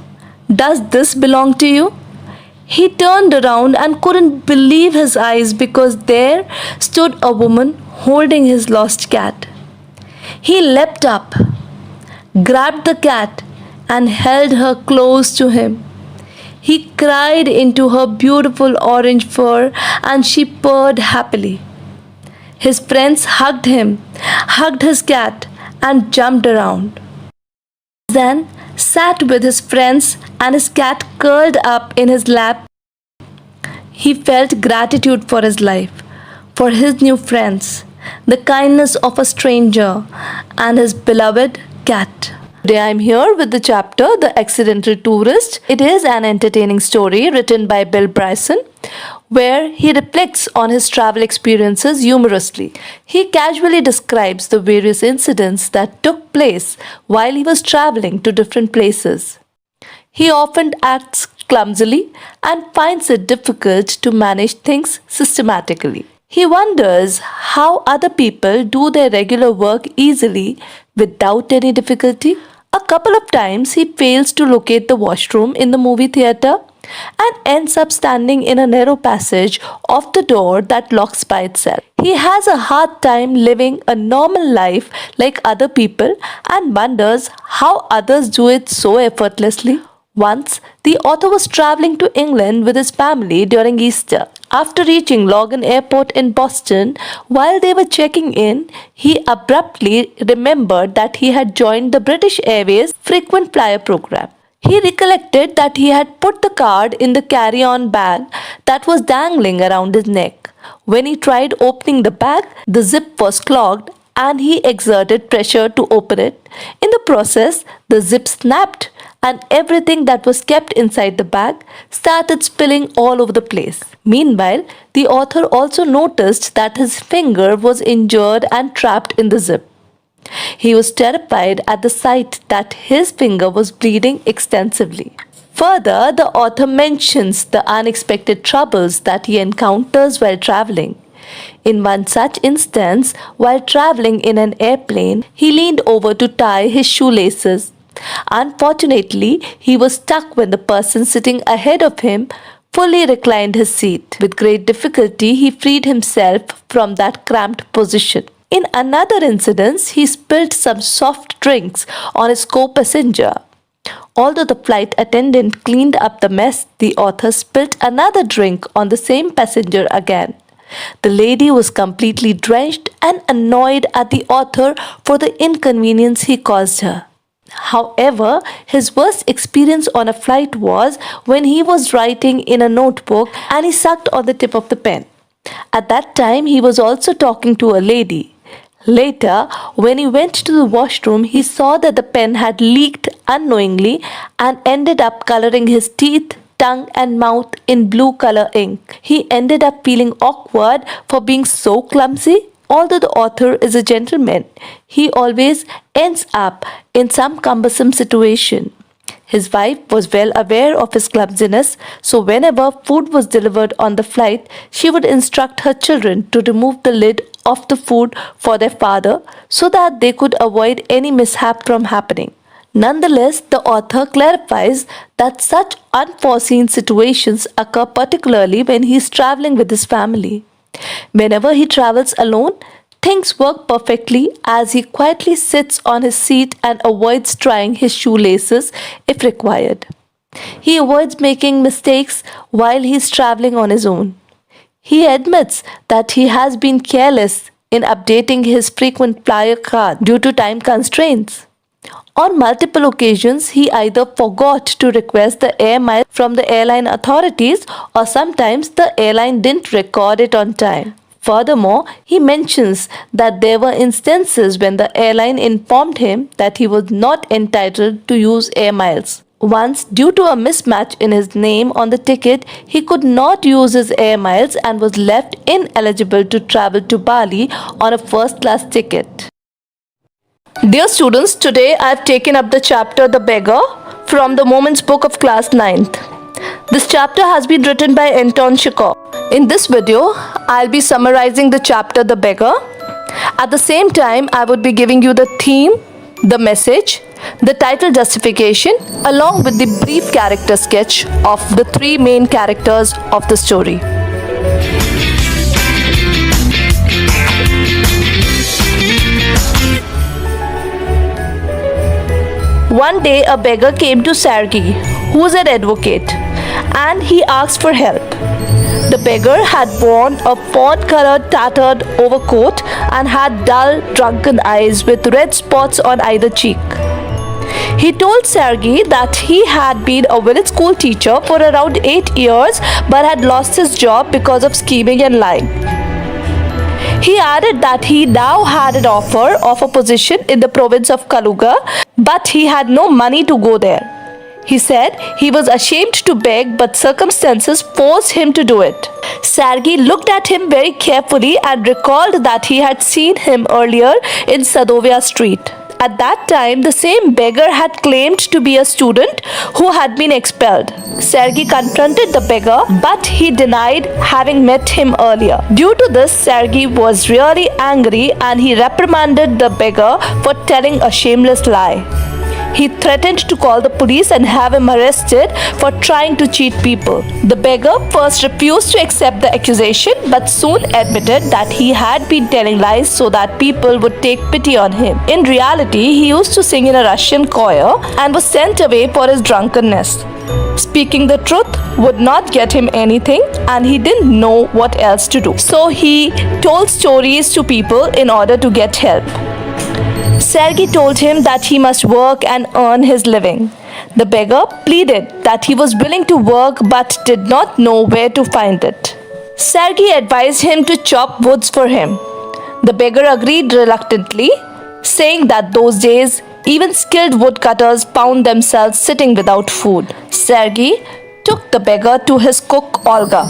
"Does this belong to you?" He turned around and couldn't believe his eyes because there stood a woman holding his lost cat. He leapt up, grabbed the cat, and held her close to him. He cried into her beautiful orange fur, and she purred happily. His friends hugged him, hugged his cat, and jumped around. Then sat with his friends and his cat curled up in his lap. He felt gratitude for his life, for his new friends, the kindness of a stranger, and his beloved cat. Today I'm here with the chapter The Accidental Tourist. It is an entertaining story written by Bill Bryson, where he reflects on his travel experiences humorously. He casually describes the various incidents that took place while he was traveling to different places. He often acts clumsily and finds it difficult to manage things systematically. He wonders how other people do their regular work easily without any difficulty. A couple of times he fails to locate the washroom in the movie theater and ends up standing in a narrow passage of the door that locks by itself. He has a hard time living a normal life like other people and wonders how others do it so effortlessly. Once, the author was traveling to England with his family during Easter. After reaching Logan Airport in Boston, while they were checking in, he abruptly remembered that he had joined the British Airways frequent flyer program. He recollected that he had put the card in the carry-on bag that was dangling around his neck. When he tried opening the bag, the zip was clogged and he exerted pressure to open it. In the process, the zip snapped and everything that was kept inside the bag started spilling all over the place. Meanwhile, the author also noticed that his finger was injured and trapped in the zip. He was terrified at the sight that his finger was bleeding extensively. Further, the author mentions the unexpected troubles that he encounters while traveling. In one such instance, while traveling in an airplane, he leaned over to tie his shoelaces. Unfortunately, he was stuck when the person sitting ahead of him fully reclined his seat. With great difficulty, he freed himself from that cramped position. In another incident, he spilled some soft drinks on his co-passenger. Although the flight attendant cleaned up the mess, the author spilled another drink on the same passenger again. The lady was completely drenched and annoyed at the author for the inconvenience he caused her. However, his worst experience on a flight was when he was writing in a notebook and he sucked on the tip of the pen. At that time, he was also talking to a lady. Later, when he went to the washroom, he saw that the pen had leaked unknowingly and ended up coloring his teeth, tongue and mouth in blue color ink. He ended up feeling awkward for being so clumsy. Although the author is a gentleman, he always ends up in some cumbersome situation. His wife was well aware of his clumsiness, so whenever food was delivered on the flight, she would instruct her children to remove the lid of the food for their father so that they could avoid any mishap from happening. Nonetheless, the author clarifies that such unforeseen situations occur particularly when he is traveling with his family. Whenever he travels alone, things work perfectly as he quietly sits on his seat and avoids tying his shoelaces if required. He avoids making mistakes while he is traveling on his own. He admits that he has been careless in updating his frequent flyer card due to time constraints. On multiple occasions, he either forgot to request the air miles from the airline authorities or sometimes the airline didn't record it on time. Furthermore, he mentions that there were instances when the airline informed him that he was not entitled to use air miles. Once, due to a mismatch in his name on the ticket, he could not use his air miles and was left ineligible to travel to Bali on a first-class ticket. Dear students, today I have taken up the chapter The Beggar from the Moments book of class 9th. This chapter has been written by Anton Chekhov. In this video, I'll be summarizing the chapter The Beggar. At the same time, I would be giving you the theme, the message, the title justification, along with the brief character sketch of the three main characters of the story. One day, a beggar came to Sergei, who was an advocate, and he asked for help. The beggar had worn a fawn-colored tattered overcoat and had dull, drunken eyes with red spots on either cheek. He told Sergei that he had been a village school teacher for around 8 years but had lost his job because of scheming and lying. He added that he now had an offer of a position in the province of Kaluga, but he had no money to go there. He said he was ashamed to beg, but circumstances forced him to do it. Sergei looked at him very carefully and recalled that he had seen him earlier in Sadovia Street. At that time, the same beggar had claimed to be a student who had been expelled. Sergei confronted the beggar, but he denied having met him earlier. Due to this, Sergei was really angry and he reprimanded the beggar for telling a shameless lie. He threatened to call the police and have him arrested for trying to cheat people. The beggar first refused to accept the accusation but soon admitted that he had been telling lies so that people would take pity on him. In reality, he used to sing in a Russian choir and was sent away for his drunkenness. Speaking the truth would not get him anything and he didn't know what else to do. So he told stories to people in order to get help. Sergei told him that he must work and earn his living. The beggar pleaded that he was willing to work but did not know where to find it. Sergei advised him to chop woods for him. The beggar agreed reluctantly, saying that those days even skilled woodcutters found themselves sitting without food. Sergei took the beggar to his cook Olga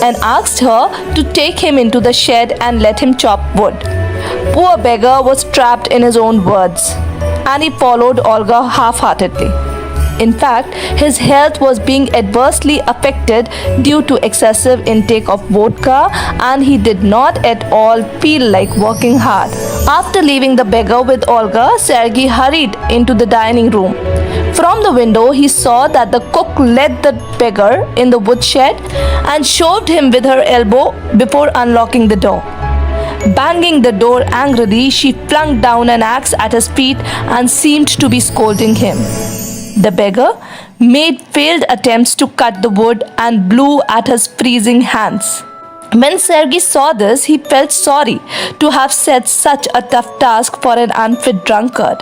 and asked her to take him into the shed and let him chop wood. Poor beggar was trapped in his own words and he followed Olga half-heartedly. In fact, his health was being adversely affected due to excessive intake of vodka and he did not at all feel like working hard. After leaving the beggar with Olga, Sergei hurried into the dining room. From the window, he saw that the cook led the beggar in the woodshed and shoved him with her elbow before unlocking the door. Banging the door angrily, she flung down an axe at his feet and seemed to be scolding him. The beggar made failed attempts to cut the wood and blew at his freezing hands. When Sergei saw this, he felt sorry to have set such a tough task for an unfit drunkard.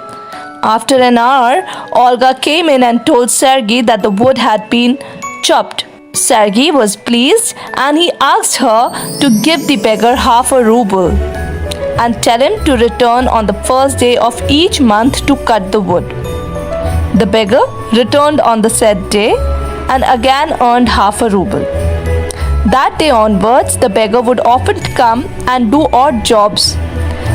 After an hour, Olga came in and told Sergei that the wood had been chopped. Sergei was pleased and he asked her to give the beggar half a ruble and tell him to return on the first day of each month to cut the wood. The beggar returned on the said day and again earned half a ruble. That day onwards, the beggar would often come and do odd jobs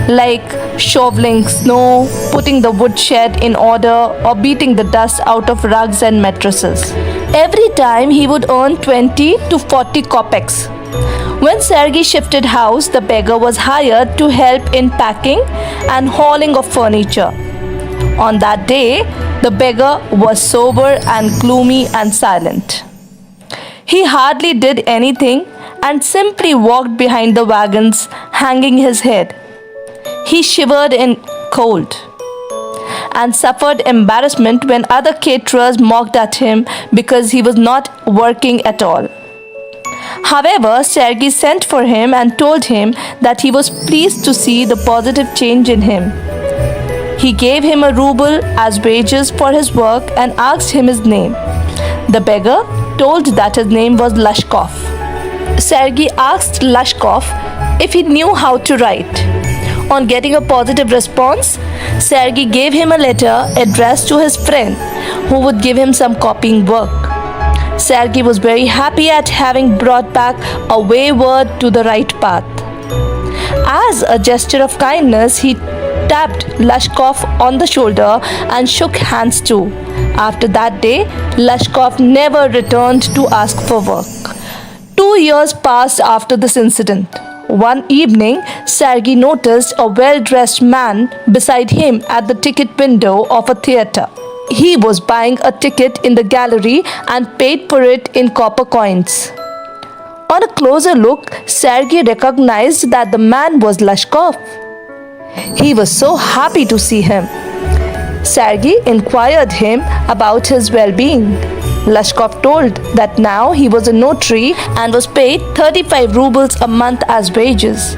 like shoveling snow, putting the woodshed in order, or beating the dust out of rugs and mattresses. Every time he would earn 20 to 40 kopecks. When Sergei shifted house, the beggar was hired to help in packing and hauling of furniture. On that day, the beggar was sober and gloomy and silent. He hardly did anything and simply walked behind the wagons, hanging his head. He shivered in cold and suffered embarrassment when other caterers mocked at him because he was not working at all. However, Sergei sent for him and told him that he was pleased to see the positive change in him. He gave him a ruble as wages for his work and asked him his name. The beggar told that his name was Lashkov. Sergei asked Lashkov if he knew how to write. On getting a positive response, Sergei gave him a letter addressed to his friend who would give him some copying work. Sergei was very happy at having brought back a wayward to the right path. As a gesture of kindness, he tapped Lashkov on the shoulder and shook hands too. After that day, Lashkov never returned to ask for work. 2 years passed after this incident. One evening, Sergei noticed a well-dressed man beside him at the ticket window of a theater. He was buying a ticket in the gallery and paid for it in copper coins. On a closer look, Sergei recognized that the man was Lashkov. He was so happy to see him. Sergei inquired him about his well-being. Lashkov told that now he was a notary and was paid 35 rubles a month as wages.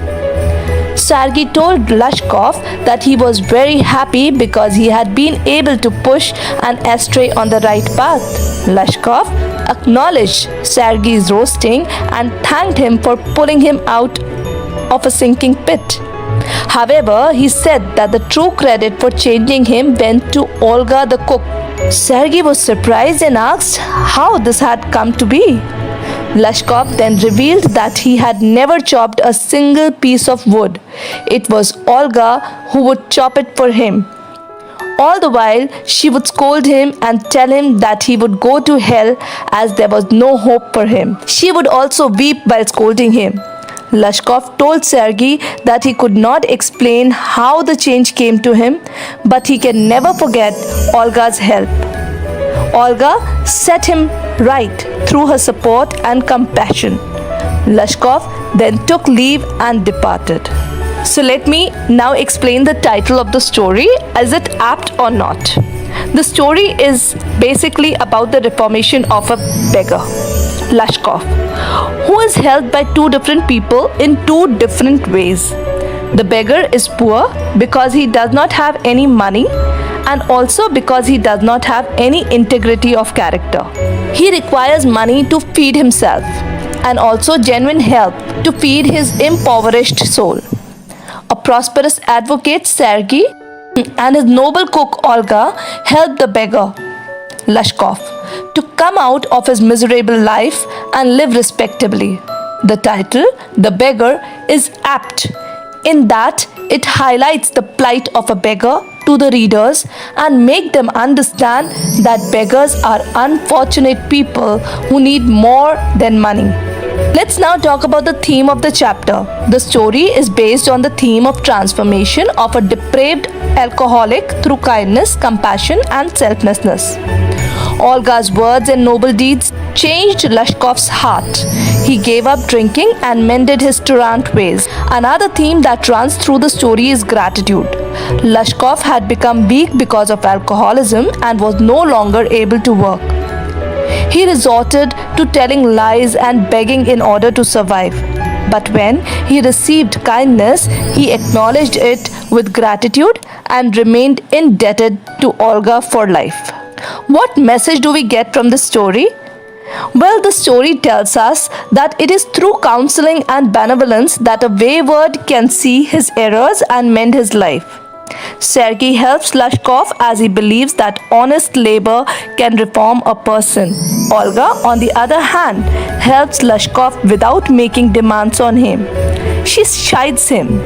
Sergei told Lashkov that he was very happy because he had been able to push an ashtray on the right path. Lashkov acknowledged Sergei's roasting and thanked him for pulling him out of a sinking pit. However, he said that the true credit for changing him went to Olga the cook. Sergei was surprised and asked how this had come to be. Lashkov then revealed that he had never chopped a single piece of wood. It was Olga who would chop it for him. All the while, she would scold him and tell him that he would go to hell as there was no hope for him. She would also weep while scolding him. Lashkov told Sergei that he could not explain how the change came to him, but he can never forget Olga's help. Olga set him right through her support and compassion. Lashkov then took leave and departed. So let me now explain the title of the story. Is it apt or not? The story is basically about the reformation of a beggar, Lashkov, who is helped by two different people in two different ways. The beggar is poor because he does not have any money and also because he does not have any integrity of character. He requires money to feed himself and also genuine help to feed his impoverished soul. A prosperous advocate, Sergei, and his noble cook, Olga, helped the beggar, Lashkov, to come out of his miserable life and live respectably. The title, The Beggar, is apt in that it highlights the plight of a beggar to the readers and make them understand that beggars are unfortunate people who need more than money. Let's now talk about the theme of the chapter. The story is based on the theme of transformation of a depraved alcoholic through kindness, compassion, and selflessness. Olga's words and noble deeds changed Lashkov's heart. He gave up drinking and mended his truant ways. Another theme that runs through the story is gratitude. Lashkov had become weak because of alcoholism and was no longer able to work. He resorted to telling lies and begging in order to survive. But when he received kindness, he acknowledged it with gratitude and remained indebted to Olga for life. What message do we get from this story? Well, the story tells us that it is through counseling and benevolence that a wayward can see his errors and mend his life. Sergei helps Lashkov as he believes that honest labor can reform a person. Olga, on the other hand, helps Lashkov without making demands on him. She chides him,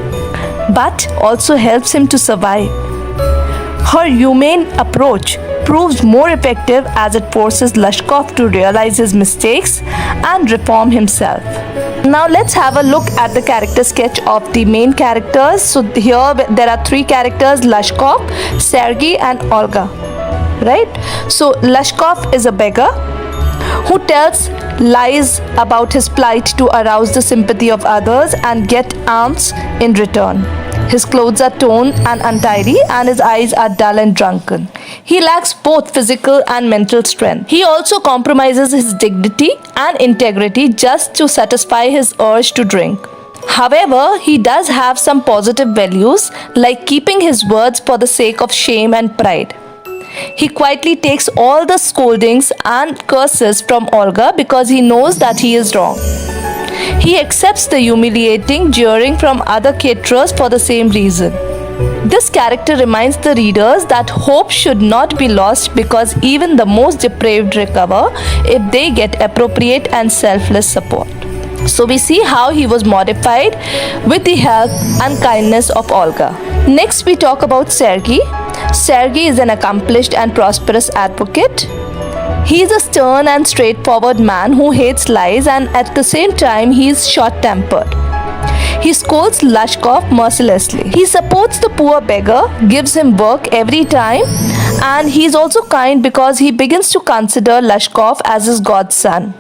but also helps him to survive. Her humane approach proves more effective as it forces Lashkov to realize his mistakes and reform himself. Now let's have a look at the character sketch of the main characters. So here there are three characters: Lashkov, Sergei, and Olga. Right? So Lashkov is a beggar who tells lies about his plight to arouse the sympathy of others and get alms in return. His clothes are torn and untidy and his eyes are dull and drunken. He lacks both physical and mental strength. He also compromises his dignity and integrity just to satisfy his urge to drink. However, he does have some positive values like keeping his words for the sake of shame and pride. He quietly takes all the scoldings and curses from Olga because he knows that he is wrong. He accepts the humiliating jeering from other caterers for the same reason. This character reminds the readers that hope should not be lost because even the most depraved recover if they get appropriate and selfless support. So we see how he was modified with the help and kindness of Olga. Next we talk about Sergei. Sergei is an accomplished and prosperous advocate. He is a stern and straightforward man who hates lies, and at the same time he is short-tempered. He scolds Lashkov mercilessly. He supports the poor beggar, gives him work every time, and he is also kind because he begins to consider Lashkov as his godson.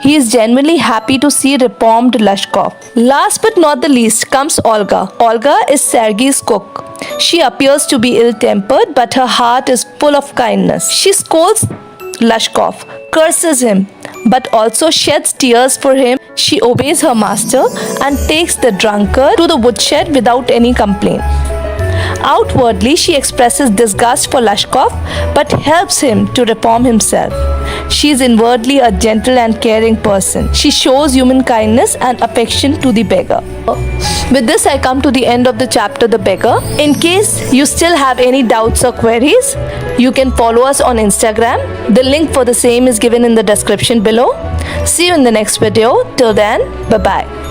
He is genuinely happy to see reformed Lashkov. Last but not the least comes Olga. Olga is Sergei's cook. She appears to be ill-tempered, but her heart is full of kindness. She scolds Lashkov, curses him, but also sheds tears for him. She obeys her master and takes the drunkard to the woodshed without any complaint. Outwardly, she expresses disgust for Lashkov, but helps him to reform himself. She is inwardly a gentle and caring person. She shows human kindness and affection to the beggar. With this, I come to the end of the chapter, The Beggar. In case you still have any doubts or queries, you can follow us on Instagram. The link for the same is given in the description below. See you in the next video. Till then, bye-bye.